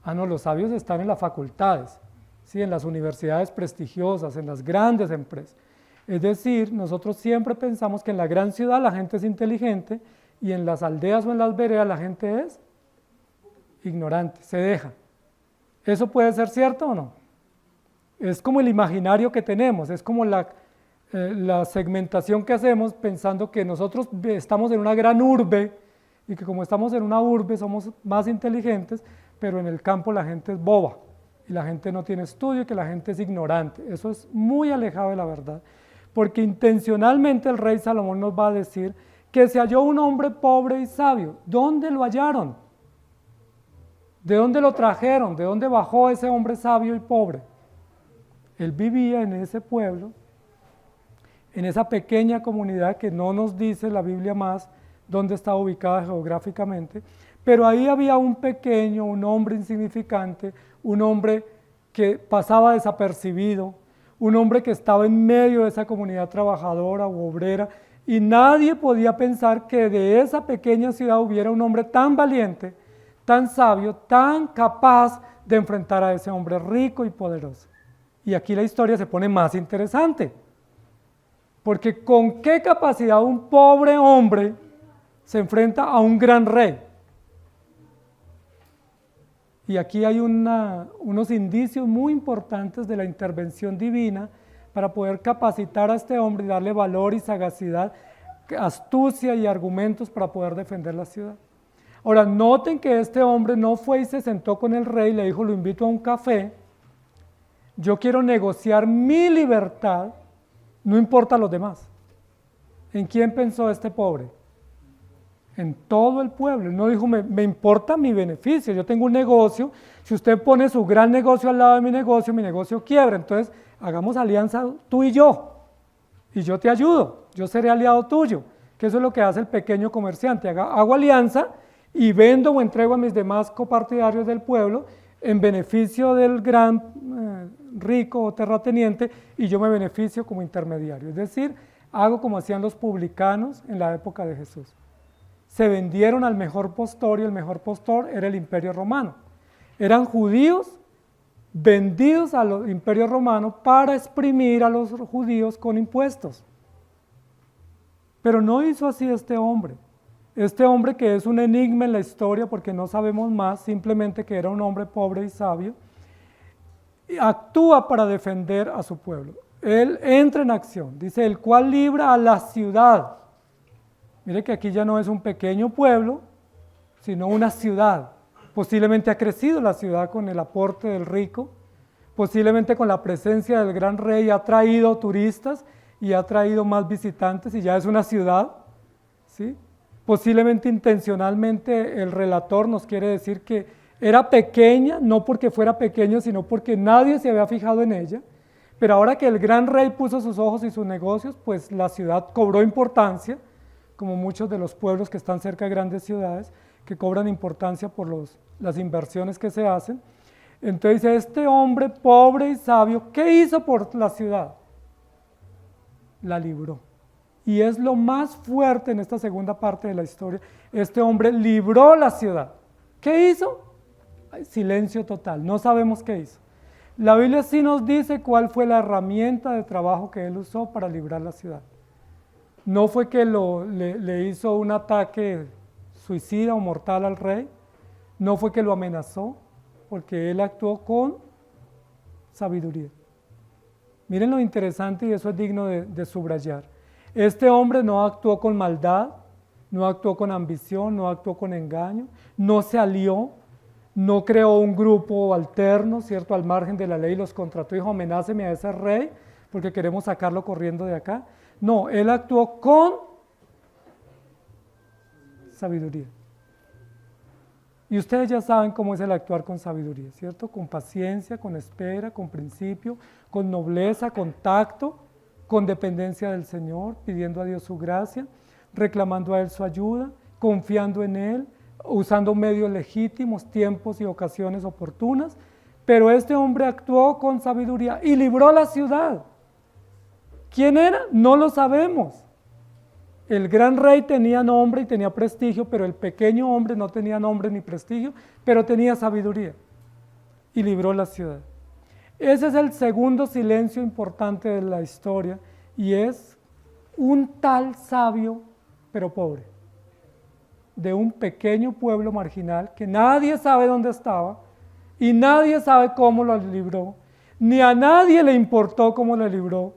Ah, no, los sabios están en las facultades, ¿sí? En las universidades prestigiosas, en las grandes empresas. Es decir, nosotros siempre pensamos que en la gran ciudad la gente es inteligente y en las aldeas o en las veredas la gente es ignorante, se deja. ¿Eso puede ser cierto o no? Es como el imaginario que tenemos, es como la segmentación que hacemos pensando que nosotros estamos en una gran urbe y que como estamos en una urbe somos más inteligentes, pero en el campo la gente es boba y la gente no tiene estudio y que la gente es ignorante. Eso es muy alejado de la verdad, porque intencionalmente el rey Salomón nos va a decir que se halló un hombre pobre y sabio. ¿Dónde lo hallaron? ¿De dónde lo trajeron? ¿De dónde bajó ese hombre sabio y pobre? Él vivía en ese pueblo, en esa pequeña comunidad que no nos dice la Biblia más dónde está ubicada geográficamente, pero ahí había un pequeño, un hombre insignificante, un hombre que pasaba desapercibido, un hombre que estaba en medio de esa comunidad trabajadora u obrera, y nadie podía pensar que de esa pequeña ciudad hubiera un hombre tan valiente, tan sabio, tan capaz de enfrentar a ese hombre rico y poderoso. Y aquí la historia se pone más interesante, porque ¿con qué capacidad un pobre hombre se enfrenta a un gran rey? Y aquí hay unos indicios muy importantes de la intervención divina para poder capacitar a este hombre y darle valor y sagacidad, astucia y argumentos para poder defender la ciudad. Ahora, noten que este hombre no fue y se sentó con el rey y le dijo, lo invito a un café, yo quiero negociar mi libertad, no importa los demás. ¿En quién pensó este pobre? En todo el pueblo. Él no dijo, me importa mi beneficio, yo tengo un negocio, si usted pone su gran negocio al lado de mi negocio quiebra, entonces hagamos alianza tú y yo te ayudo, yo seré aliado tuyo, que eso es lo que hace el pequeño comerciante, hago alianza y vendo o entrego a mis demás copartidarios del pueblo en beneficio del gran rico o terrateniente y yo me beneficio como intermediario, es decir, hago como hacían los publicanos en la época de Jesús. Se vendieron al mejor postor y el mejor postor era el Imperio Romano. Eran judíos vendidos al Imperio Romano para exprimir a los judíos con impuestos. Pero no hizo así este hombre. Este hombre que es un enigma en la historia porque no sabemos más, simplemente que era un hombre pobre y sabio, actúa para defender a su pueblo. Él entra en acción, dice, el cual libra a la ciudad. Mire que aquí ya no es un pequeño pueblo, sino una ciudad. Posiblemente ha crecido la ciudad con el aporte del rico, posiblemente con la presencia del gran rey ha traído turistas y ha traído más visitantes y ya es una ciudad, ¿sí? Posiblemente intencionalmente el relator nos quiere decir que era pequeña, no porque fuera pequeño, sino porque nadie se había fijado en ella, pero ahora que el gran rey puso sus ojos y sus negocios, pues la ciudad cobró importancia, como muchos de los pueblos que están cerca de grandes ciudades, que cobran importancia por las inversiones que se hacen. Entonces este hombre pobre y sabio, ¿qué hizo por la ciudad? La libró. Y es lo más fuerte en esta segunda parte de la historia. Este hombre libró la ciudad. ¿Qué hizo? Silencio total, no sabemos qué hizo. La Biblia sí nos dice cuál fue la herramienta de trabajo que él usó para librar la ciudad. No fue que le hizo un ataque suicida o mortal al rey, no fue que lo amenazó, porque él actuó con sabiduría. Miren lo interesante y eso es digno de subrayar. Este hombre no actuó con maldad, no actuó con ambición, no actuó con engaño, no se alió, no creó un grupo alterno, ¿cierto? Al margen de la ley los contrató y dijo, amenáceme a ese rey porque queremos sacarlo corriendo de acá. No, él actuó con sabiduría. Y ustedes ya saben cómo es el actuar con sabiduría, ¿cierto? Con paciencia, con espera, con principio, con nobleza, con tacto, con dependencia del Señor, pidiendo a Dios su gracia, reclamando a Él su ayuda, confiando en Él, usando medios legítimos, tiempos y ocasiones oportunas. Pero este hombre actuó con sabiduría y libró la ciudad. ¿Quién era? No lo sabemos. El gran rey tenía nombre y tenía prestigio, pero el pequeño hombre no tenía nombre ni prestigio, pero tenía sabiduría y libró la ciudad. Ese es el segundo silencio importante de la historia y es un tal sabio, pero pobre, de un pequeño pueblo marginal que nadie sabe dónde estaba y nadie sabe cómo lo libró, ni a nadie le importó cómo lo libró,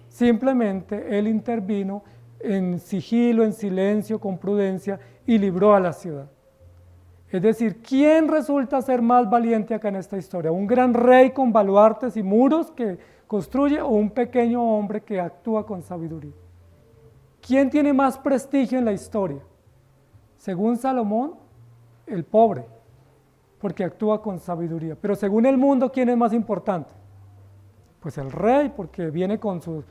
simplemente él intervino en sigilo, en silencio, con prudencia y libró a la ciudad. Es decir, ¿quién resulta ser más valiente acá en esta historia? ¿Un gran rey con baluartes y muros que construye o un pequeño hombre que actúa con sabiduría? ¿Quién tiene más prestigio en la historia? Según Salomón, el pobre, porque actúa con sabiduría. Pero según el mundo, ¿quién es más importante? Pues el rey, porque viene con su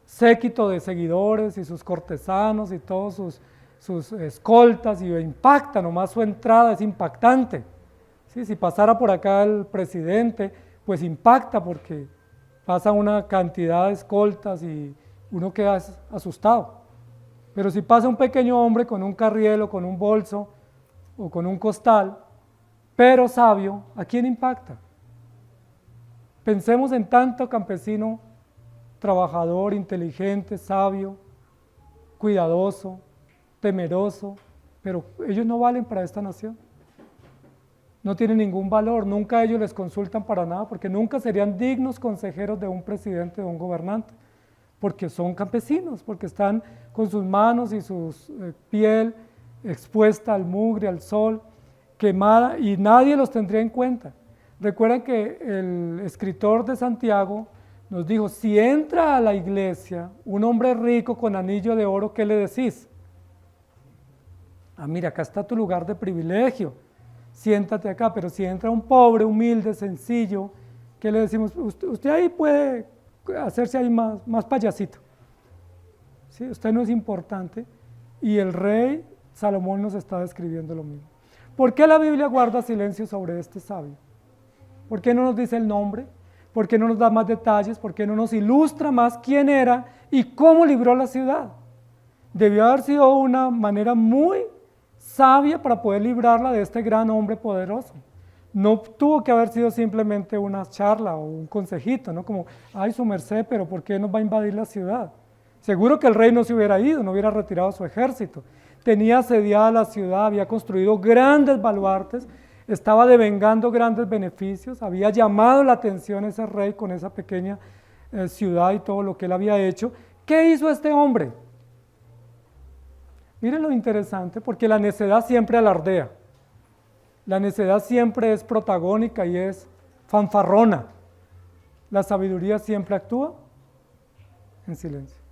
séquito de seguidores y sus cortesanos y todos sus escoltas y impacta, nomás su entrada es impactante. ¿Sí? Si pasara por acá el presidente, pues impacta porque pasa una cantidad de escoltas y uno queda asustado. Pero si pasa un pequeño hombre con un carriel o con un bolso o con un costal, pero sabio, ¿a quién impacta? Pensemos en tanto campesino trabajador, inteligente, sabio, cuidadoso, temeroso, pero ellos no valen para esta nación. No tienen ningún valor, nunca ellos les consultan para nada, porque nunca serían dignos consejeros de un presidente, de un gobernante, porque son campesinos, porque están con sus manos y su piel expuesta al mugre, al sol, quemada, y nadie los tendría en cuenta. Recuerden que el escritor de Santiago nos dijo, si entra a la iglesia un hombre rico con anillo de oro, ¿qué le decís? Ah, mira, acá está tu lugar de privilegio, siéntate acá, pero si entra un pobre, humilde, sencillo, ¿qué le decimos? Usted ahí puede hacerse ahí más payasito, ¿sí? Usted no es importante, y el rey Salomón nos está describiendo lo mismo. ¿Por qué la Biblia guarda silencio sobre este sabio? ¿Por qué no nos dice el nombre? ¿Por qué no nos da más detalles? ¿Por qué no nos ilustra más quién era y cómo libró la ciudad? Debió haber sido una manera muy sabia para poder librarla de este gran hombre poderoso. No tuvo que haber sido simplemente una charla o un consejito, ¿no? Como, ay, su merced, pero ¿por qué nos va a invadir la ciudad? Seguro que el rey no se hubiera ido, no hubiera retirado su ejército. Tenía asediada la ciudad, había construido grandes baluartes, estaba devengando grandes beneficios, había llamado la atención ese rey con esa pequeña ciudad y todo lo que él había hecho. ¿Qué hizo este hombre? Miren lo interesante, porque la necedad siempre alardea. La necedad siempre es protagónica y es fanfarrona. La sabiduría siempre actúa en silencio.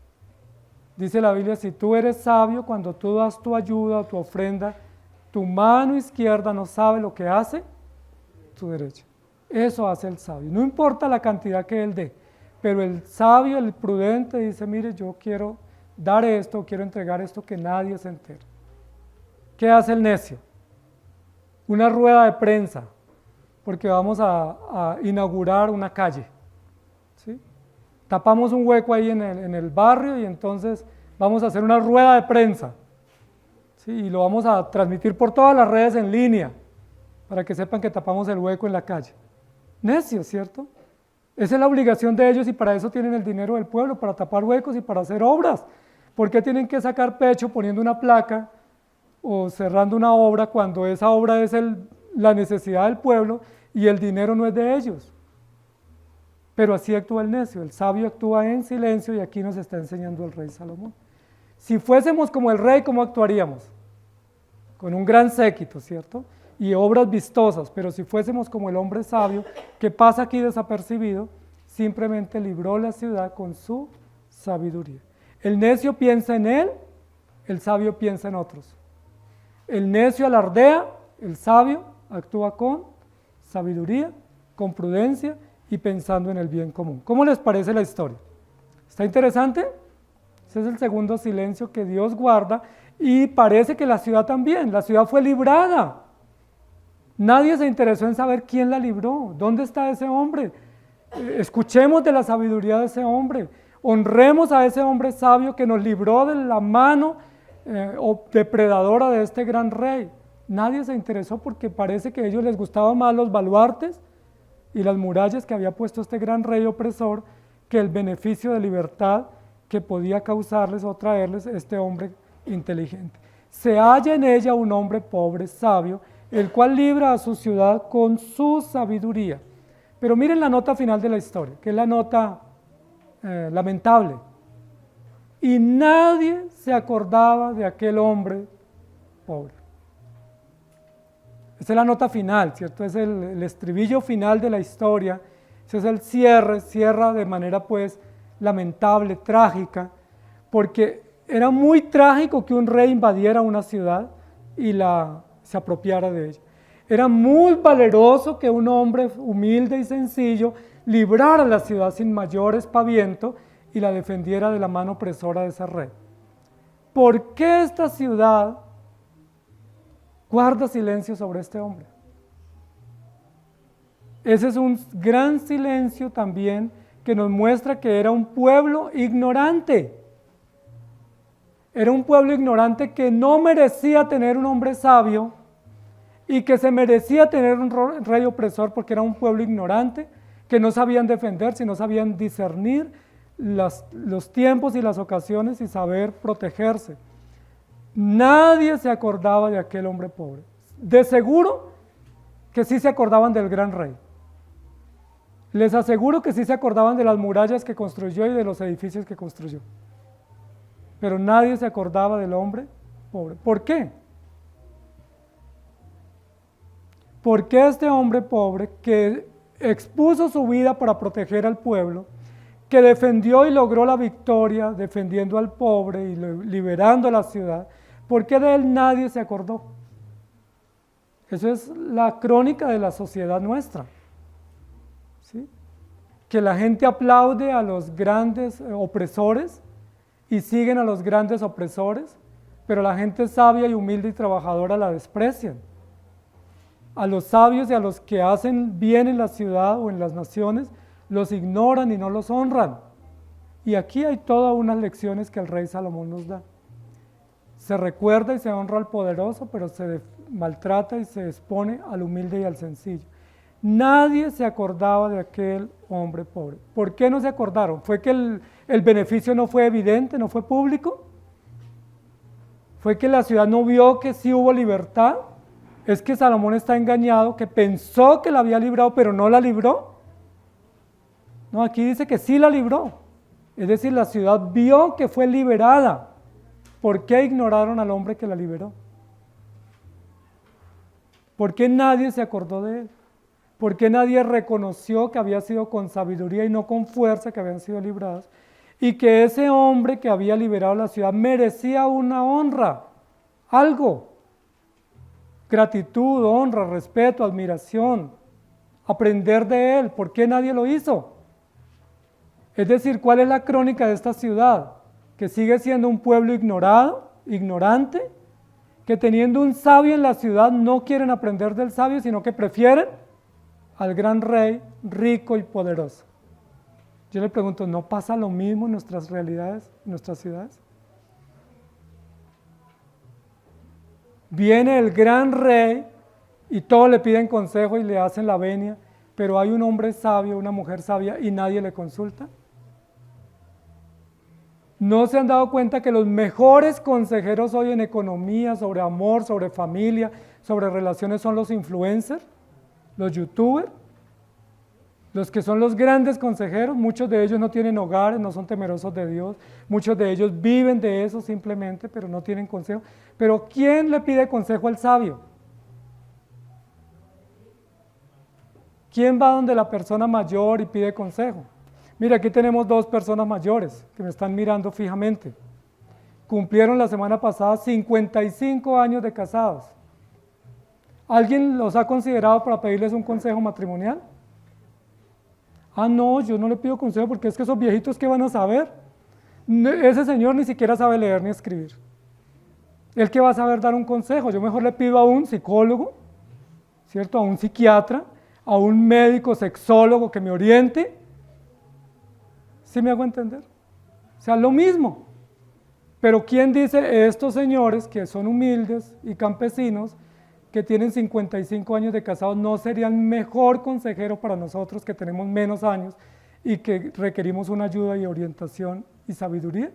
Dice la Biblia, si tú eres sabio, cuando tú das tu ayuda o tu ofrenda, tu mano izquierda no sabe lo que hace tu derecha. Eso hace el sabio. No importa la cantidad que él dé, pero el sabio, el prudente dice, mire, yo quiero dar esto, quiero entregar esto que nadie se entere. ¿Qué hace el necio? Una rueda de prensa, porque vamos a inaugurar una calle. ¿Sí? Tapamos un hueco ahí en el barrio y entonces vamos a hacer una rueda de prensa. ¿Sí? Y lo vamos a transmitir por todas las redes en línea, para que sepan que tapamos el hueco en la calle. Necio, ¿cierto? Esa es la obligación de ellos y para eso tienen el dinero del pueblo, para tapar huecos y para hacer obras. ¿Por qué tienen que sacar pecho poniendo una placa o cerrando una obra cuando esa obra es la necesidad del pueblo y el dinero no es de ellos? Pero así actúa el necio, el sabio actúa en silencio y aquí nos está enseñando el rey Salomón. Si fuésemos como el rey, ¿cómo actuaríamos? Con un gran séquito, ¿cierto? Y obras vistosas, pero si fuésemos como el hombre sabio, que pasa aquí desapercibido, simplemente libró la ciudad con su sabiduría. El necio piensa en él, el sabio piensa en otros. El necio alardea, el sabio actúa con sabiduría, con prudencia y pensando en el bien común. ¿Cómo les parece la historia? ¿Está interesante? Ese es el segundo silencio que Dios guarda y parece que la ciudad también, la ciudad fue librada. Nadie se interesó en saber quién la libró, dónde está ese hombre. Escuchemos de la sabiduría de ese hombre, honremos a ese hombre sabio que nos libró de la mano depredadora de este gran rey. Nadie se interesó porque parece que a ellos les gustaban más los baluartes y las murallas que había puesto este gran rey opresor que el beneficio de libertad que podía causarles o traerles este hombre inteligente. Se halla en ella un hombre pobre, sabio, el cual libra a su ciudad con su sabiduría. Pero miren la nota final de la historia, que es la nota lamentable. Y nadie se acordaba de aquel hombre pobre. Esa es la nota final, ¿cierto? Es el estribillo final de la historia. Ese es el cierre, cierra de manera pues lamentable, trágica, porque era muy trágico que un rey invadiera una ciudad y se apropiara de ella. Era muy valeroso que un hombre humilde y sencillo librara la ciudad sin mayor espaviento y la defendiera de la mano opresora de ese rey. ¿Por qué esta ciudad guarda silencio sobre este hombre? Ese es un gran silencio también que nos muestra que era un pueblo ignorante. Era un pueblo ignorante que no merecía tener un hombre sabio y que se merecía tener un rey opresor porque era un pueblo ignorante, que no sabían defenderse, no sabían discernir los tiempos y las ocasiones y saber protegerse. Nadie se acordaba de aquel hombre pobre. De seguro que sí se acordaban del gran rey. Les aseguro que sí se acordaban de las murallas que construyó y de los edificios que construyó. Pero nadie se acordaba del hombre pobre. ¿Por qué? Porque este hombre pobre que expuso su vida para proteger al pueblo, que defendió y logró la victoria defendiendo al pobre y liberando a la ciudad, ¿por qué de él nadie se acordó? Eso es la crónica de la sociedad nuestra. ¿Sí? Que la gente aplaude a los grandes opresores y siguen a los grandes opresores, pero la gente sabia y humilde y trabajadora la desprecian. A los sabios y a los que hacen bien en la ciudad o en las naciones, los ignoran y no los honran. Y aquí hay todas unas lecciones que el rey Salomón nos da. Se recuerda y se honra al poderoso, pero se maltrata y se expone al humilde y al sencillo. Nadie se acordaba de aquel hombre pobre. ¿Por qué no se acordaron? ¿Fue que el beneficio no fue evidente, no fue público? ¿Fue que la ciudad no vio que sí hubo libertad? ¿Es que Salomón está engañado, que pensó que la había librado, pero no la libró? No, aquí dice que sí la libró. Es decir, la ciudad vio que fue liberada. ¿Por qué ignoraron al hombre que la liberó? ¿Por qué nadie se acordó de él? ¿Por qué nadie reconoció que había sido con sabiduría y no con fuerza que habían sido librados? Y que ese hombre que había liberado la ciudad merecía una honra, algo. Gratitud, honra, respeto, admiración, aprender de él. ¿Por qué nadie lo hizo? Es decir, ¿cuál es la crónica de esta ciudad? Que sigue siendo un pueblo ignorado, ignorante, que teniendo un sabio en la ciudad no quieren aprender del sabio, sino que prefieren al gran rey rico y poderoso. Yo le pregunto, ¿no pasa lo mismo en nuestras realidades, en nuestras ciudades? Viene el gran rey y todos le piden consejo y le hacen la venia, pero hay un hombre sabio, una mujer sabia y nadie le consulta. ¿No se han dado cuenta que los mejores consejeros hoy en economía, sobre amor, sobre familia, sobre relaciones son los influencers, los youtubers? Los que son los grandes consejeros, muchos de ellos no tienen hogares, no son temerosos de Dios, muchos de ellos viven de eso simplemente, pero no tienen consejo. Pero ¿quién le pide consejo al sabio? ¿Quién va donde la persona mayor y pide consejo? Mira, aquí tenemos dos personas mayores que me están mirando fijamente. Cumplieron la semana pasada 55 años de casados. ¿Alguien los ha considerado para pedirles un consejo matrimonial? Ah, no, yo no le pido consejo porque es que esos viejitos, ¿qué van a saber? Ese señor ni siquiera sabe leer ni escribir. ¿Él qué va a saber dar un consejo? Yo mejor le pido a un psicólogo, ¿cierto? A un psiquiatra, a un médico sexólogo que me oriente. ¿Sí me hago entender? O sea, lo mismo. Pero ¿quién dice estos señores que son humildes y campesinos, que tienen 55 años de casados, no serían mejor consejero para nosotros que tenemos menos años y que requerimos una ayuda y orientación y sabiduría?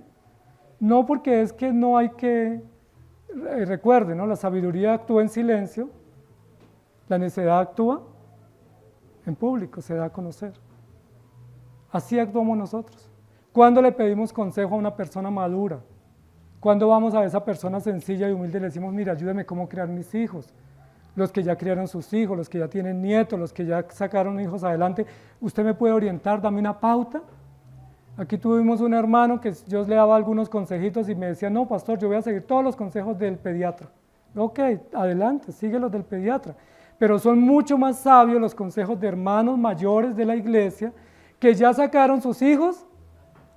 No, porque es que no hay que, recuerden, ¿no? La sabiduría actúa en silencio, la necedad actúa en público, se da a conocer. Así actuamos nosotros. ¿Cuándo le pedimos consejo a una persona madura? ¿Cuándo vamos a esa persona sencilla y humilde y le decimos, mira, ayúdame cómo criar mis hijos? Los que ya criaron sus hijos, los que ya tienen nietos, los que ya sacaron hijos adelante, ¿usted me puede orientar? Dame una pauta. Aquí tuvimos un hermano que yo le daba algunos consejitos y me decía, no, pastor, yo voy a seguir todos los consejos del pediatra. Ok, adelante, sigue los del pediatra. Pero son mucho más sabios los consejos de hermanos mayores de la iglesia que ya sacaron sus hijos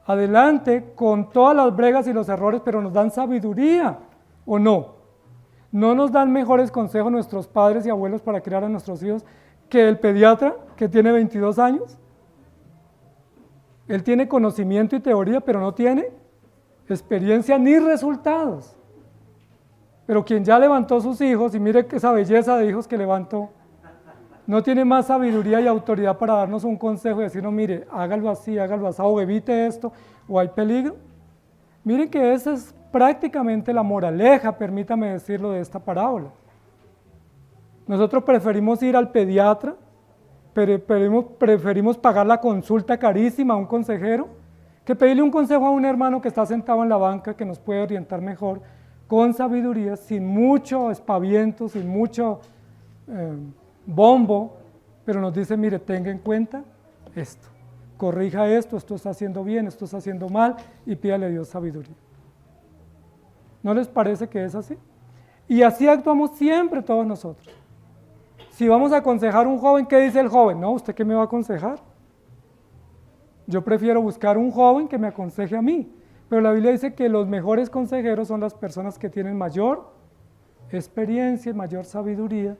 adelante con todas las bregas y los errores, pero nos dan sabiduría, ¿o no? ¿No nos dan mejores consejos nuestros padres y abuelos para criar a nuestros hijos que el pediatra que tiene 22 años? Él tiene conocimiento y teoría, pero no tiene experiencia ni resultados. Pero quien ya levantó sus hijos, y mire esa belleza de hijos que levantó, no tiene más sabiduría y autoridad para darnos un consejo y decirnos, mire, hágalo así, o evite esto, o hay peligro. Miren que esa es prácticamente la moraleja, permítame decirlo, de esta parábola. Nosotros preferimos ir al pediatra, preferimos pagar la consulta carísima a un consejero, que pedirle un consejo a un hermano que está sentado en la banca, que nos puede orientar mejor, con sabiduría, sin mucho espaviento, sin mucho bombo, pero nos dice, mire, tenga en cuenta esto, corrija esto, esto está haciendo bien, esto está haciendo mal, y pídale a Dios sabiduría. ¿No les parece que es así? Y así actuamos siempre todos nosotros. Si vamos a aconsejar a un joven, ¿qué dice el joven? No, ¿usted qué me va a aconsejar? Yo prefiero buscar un joven que me aconseje a mí, pero la Biblia dice que los mejores consejeros son las personas que tienen mayor experiencia, mayor sabiduría,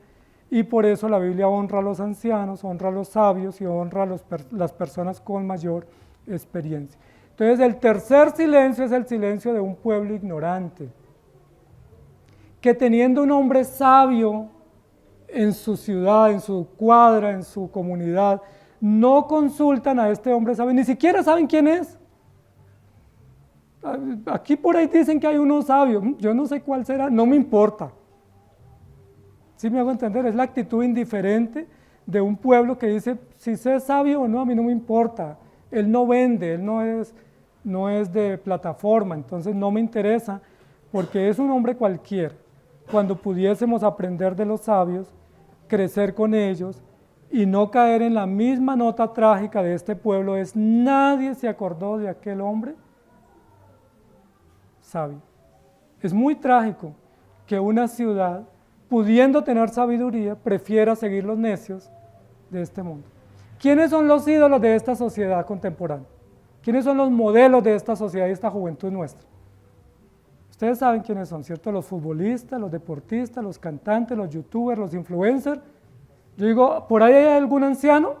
y por eso la Biblia honra a los ancianos, honra a los sabios y honra a las personas con mayor experiencia. Entonces el tercer silencio es el silencio de un pueblo ignorante, que teniendo un hombre sabio en su ciudad, en su cuadra, en su comunidad, no consultan a este hombre sabio, ni siquiera saben quién es. Aquí por ahí dicen que hay uno sabio, yo no sé cuál será, no me importa. ¿Sí me hago entender? Es la actitud indiferente de un pueblo que dice, si sé sabio o no, a mí no me importa. Él no vende, él no es de plataforma, entonces no me interesa, porque es un hombre cualquiera. Cuando pudiésemos aprender de los sabios, crecer con ellos y no caer en la misma nota trágica de este pueblo, es nadie se acordó de aquel hombre sabio. Es muy trágico que una ciudad, pudiendo tener sabiduría, prefiera seguir los necios de este mundo. ¿Quiénes son los ídolos de esta sociedad contemporánea? ¿Quiénes son los modelos de esta sociedad y esta juventud nuestra? Ustedes saben quiénes son, ¿cierto? Los futbolistas, los deportistas, los cantantes, los youtubers, los influencers. Yo digo, ¿por ahí hay algún anciano?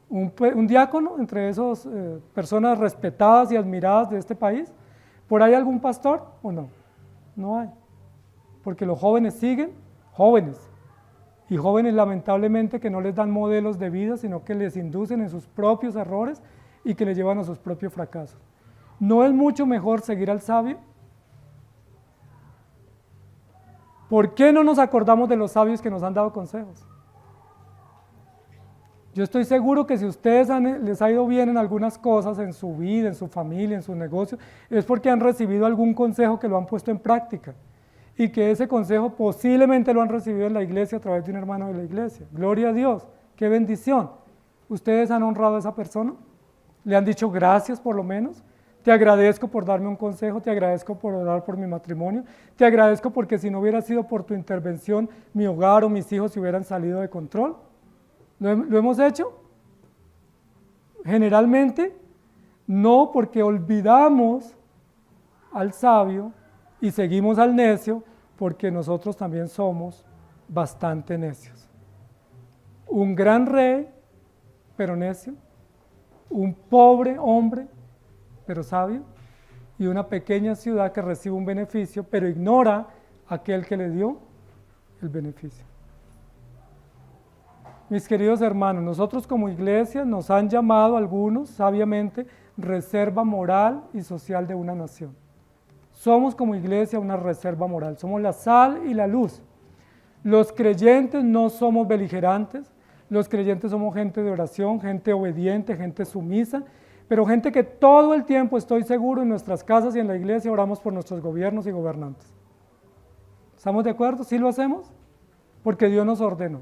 ¿Un diácono entre esas personas respetadas y admiradas de este país? ¿Por ahí algún pastor o no? No hay. Porque los jóvenes siguen jóvenes. Y jóvenes lamentablemente que no les dan modelos de vida, sino que les inducen en sus propios errores y que les llevan a sus propios fracasos. ¿No es mucho mejor seguir al sabio? ¿Por qué no nos acordamos de los sabios que nos han dado consejos? Yo estoy seguro que si ustedes les ha ido bien en algunas cosas, en su vida, en su familia, en sus negocios, es porque han recibido algún consejo que lo han puesto en práctica y que ese consejo posiblemente lo han recibido en la iglesia a través de un hermano de la iglesia. Gloria a Dios, qué bendición. ¿Ustedes han honrado a esa persona? ¿Le han dicho gracias por lo menos? Te agradezco por darme un consejo, te agradezco por orar por mi matrimonio, te agradezco porque si no hubiera sido por tu intervención, mi hogar o mis hijos se hubieran salido de control. ¿Lo hemos hecho? Generalmente no, porque olvidamos al sabio y seguimos al necio, porque nosotros también somos bastante necios. Un gran rey, pero necio, un pobre hombre, pero sabio, y una pequeña ciudad que recibe un beneficio, pero ignora a aquel que le dio el beneficio. Mis queridos hermanos, nosotros como iglesia nos han llamado algunos, sabiamente, reserva moral y social de una nación. Somos como iglesia una reserva moral, somos la sal y la luz. Los creyentes no somos beligerantes, los creyentes somos gente de oración, gente obediente, gente sumisa, pero gente que todo el tiempo, estoy seguro, en nuestras casas y en la iglesia oramos por nuestros gobiernos y gobernantes. ¿Estamos de acuerdo? ¿Sí lo hacemos? Porque Dios nos ordenó.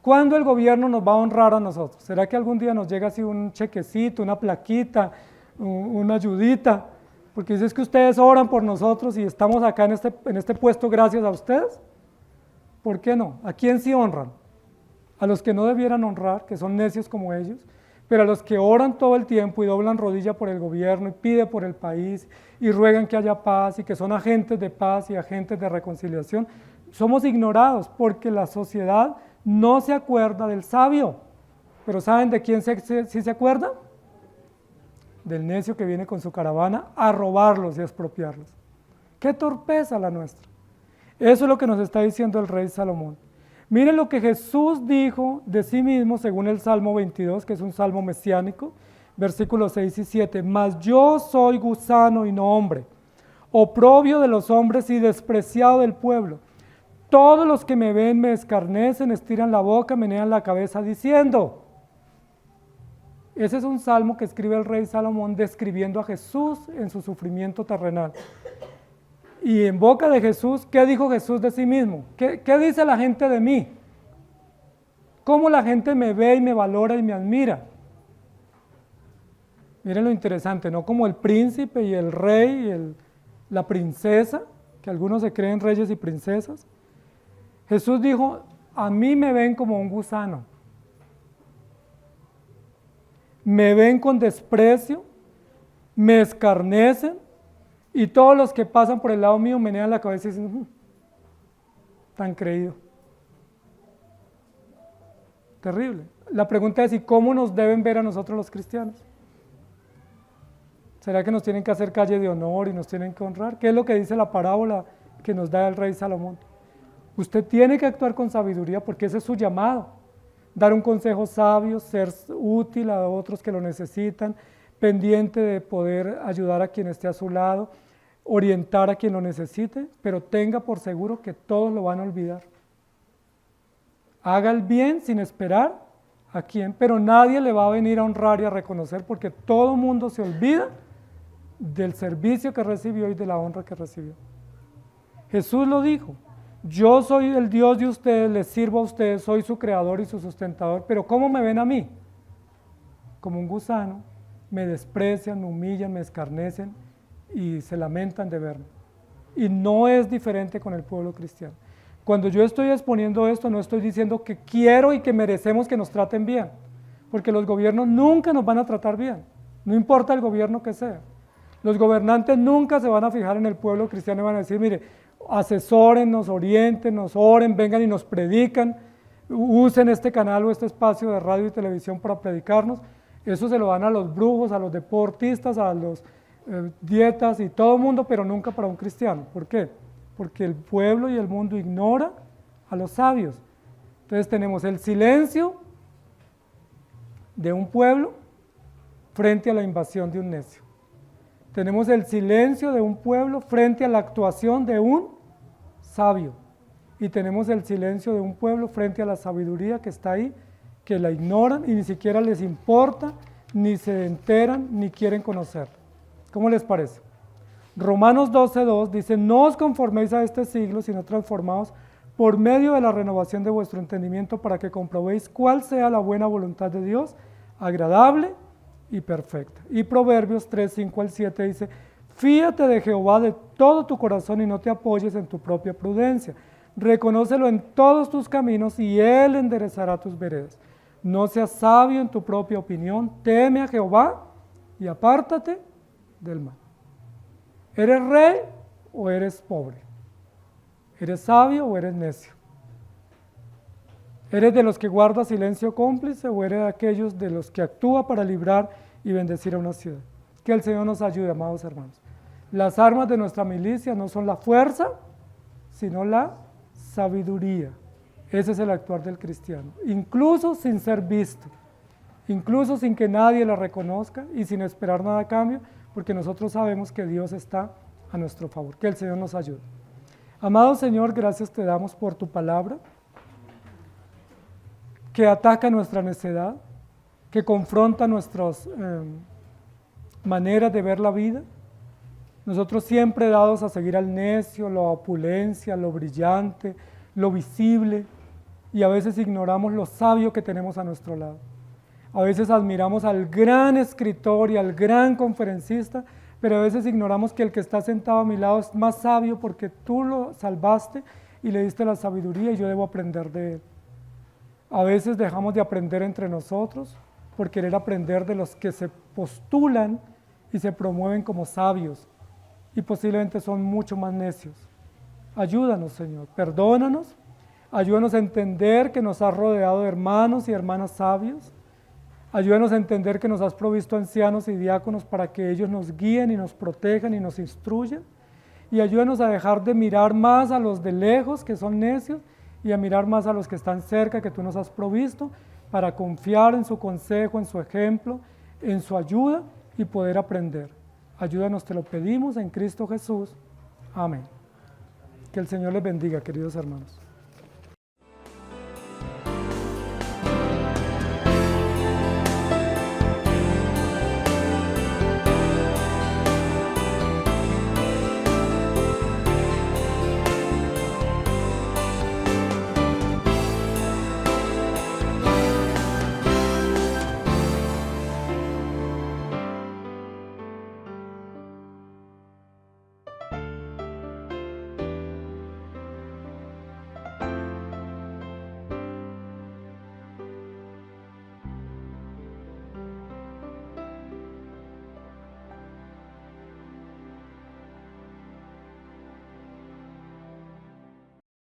¿Cuándo el gobierno nos va a honrar a nosotros? ¿Será que algún día nos llega así un chequecito, una plaquita, una ayudita? Porque dice, es que ustedes oran por nosotros y estamos acá en este puesto gracias a ustedes. ¿Por qué no? ¿A quién sí honran? A los que no debieran honrar, que son necios como ellos, pero a los que oran todo el tiempo y doblan rodilla por el gobierno y piden por el país y ruegan que haya paz y que son agentes de paz y agentes de reconciliación, somos ignorados porque la sociedad no se acuerda del sabio. Pero ¿saben de quién sí se acuerda? Del necio que viene con su caravana a robarlos y a expropiarlos. ¡Qué torpeza la nuestra! Eso es lo que nos está diciendo el rey Salomón. Miren lo que Jesús dijo de sí mismo según el Salmo 22, que es un salmo mesiánico, versículos 6 y 7. Mas yo soy gusano y no hombre, oprobio de los hombres y despreciado del pueblo. Todos los que me ven me escarnecen, estiran la boca, menean la cabeza diciendo. Ese es un salmo que escribe el rey Salomón describiendo a Jesús en su sufrimiento terrenal. Y en boca de Jesús, ¿qué dijo Jesús de sí mismo? ¿Qué dice la gente de mí? ¿Cómo la gente me ve y me valora y me admira? Miren lo interesante, no como el príncipe y el rey y la princesa, que algunos se creen reyes y princesas. Jesús dijo, a mí me ven como un gusano. Me ven con desprecio, me escarnecen, y todos los que pasan por el lado mío menean la cabeza y dicen, tan creído. Terrible. La pregunta es, ¿y cómo nos deben ver a nosotros los cristianos? ¿Será que nos tienen que hacer calle de honor y nos tienen que honrar? ¿Qué es lo que dice la parábola que nos da el rey Salomón? Usted tiene que actuar con sabiduría porque ese es su llamado. Dar un consejo sabio, ser útil a otros que lo necesitan, pendiente de poder ayudar a quien esté a su lado, orientar a quien lo necesite, pero tenga por seguro que todos lo van a olvidar. Haga el bien sin esperar a quién, pero nadie le va a venir a honrar y a reconocer porque todo el mundo se olvida del servicio que recibió y de la honra que recibió. Jesús lo dijo, yo soy el Dios de ustedes, les sirvo a ustedes, soy su creador y su sustentador, pero ¿cómo me ven a mí? Como un gusano, me desprecian, me humillan, me escarnecen y se lamentan de verme. Y no es diferente con el pueblo cristiano. Cuando yo estoy exponiendo esto, no estoy diciendo que quiero y que merecemos que nos traten bien, porque los gobiernos nunca nos van a tratar bien, no importa el gobierno que sea. Los gobernantes nunca se van a fijar en el pueblo cristiano y van a decir, mire, asesórennos, oriéntenos, oren, vengan y nos predican, usen este canal o este espacio de radio y televisión para predicarnos. Eso se lo dan a los brujos, a los deportistas, a los dietas y todo el mundo, pero nunca para un cristiano. ¿Por qué? Porque el pueblo y el mundo ignora a los sabios. Entonces tenemos el silencio de un pueblo frente a la invasión de un necio. Tenemos el silencio de un pueblo frente a la actuación de un sabio. Y tenemos el silencio de un pueblo frente a la sabiduría que está ahí, que la ignoran y ni siquiera les importa, ni se enteran, ni quieren conocer. ¿Cómo les parece? Romanos 12:2 dice, no os conforméis a este siglo, sino transformaos por medio de la renovación de vuestro entendimiento para que comprobéis cuál sea la buena voluntad de Dios, agradable y perfecta. Y Proverbios 3:5-7 dice, fíate de Jehová de todo tu corazón y no te apoyes en tu propia prudencia. Reconócelo en todos tus caminos y Él enderezará tus veredas. No seas sabio en tu propia opinión, teme a Jehová y apártate del mal. ¿Eres rey o eres pobre? ¿Eres sabio o eres necio? ¿Eres de los que guarda silencio cómplice o eres de aquellos de los que actúa para librar y bendecir a una ciudad? Que el Señor nos ayude, amados hermanos. Las armas de nuestra milicia no son la fuerza, sino la sabiduría. Ese es el actuar del cristiano, incluso sin ser visto, incluso sin que nadie la reconozca y sin esperar nada a cambio, porque nosotros sabemos que Dios está a nuestro favor. Que el Señor nos ayude. Amado Señor, gracias te damos por tu palabra, que ataca nuestra necedad, que confronta nuestras maneras de ver la vida. Nosotros siempre dados a seguir al necio, la opulencia, lo brillante, lo visible, y a veces ignoramos lo sabio que tenemos a nuestro lado. A veces admiramos al gran escritor y al gran conferencista, pero a veces ignoramos que el que está sentado a mi lado es más sabio porque tú lo salvaste y le diste la sabiduría y yo debo aprender de él. A veces dejamos de aprender entre nosotros por querer aprender de los que se postulan y se promueven como sabios y posiblemente son mucho más necios. Ayúdanos, Señor, perdónanos, ayúdanos a entender que nos has rodeado de hermanos y hermanas sabios. Ayúdanos a entender que nos has provisto ancianos y diáconos para que ellos nos guíen y nos protejan y nos instruyan. Y ayúdanos a dejar de mirar más a los de lejos que son necios y a mirar más a los que están cerca que tú nos has provisto para confiar en su consejo, en su ejemplo, en su ayuda y poder aprender. Ayúdanos, te lo pedimos en Cristo Jesús. Amén. Que el Señor les bendiga, queridos hermanos.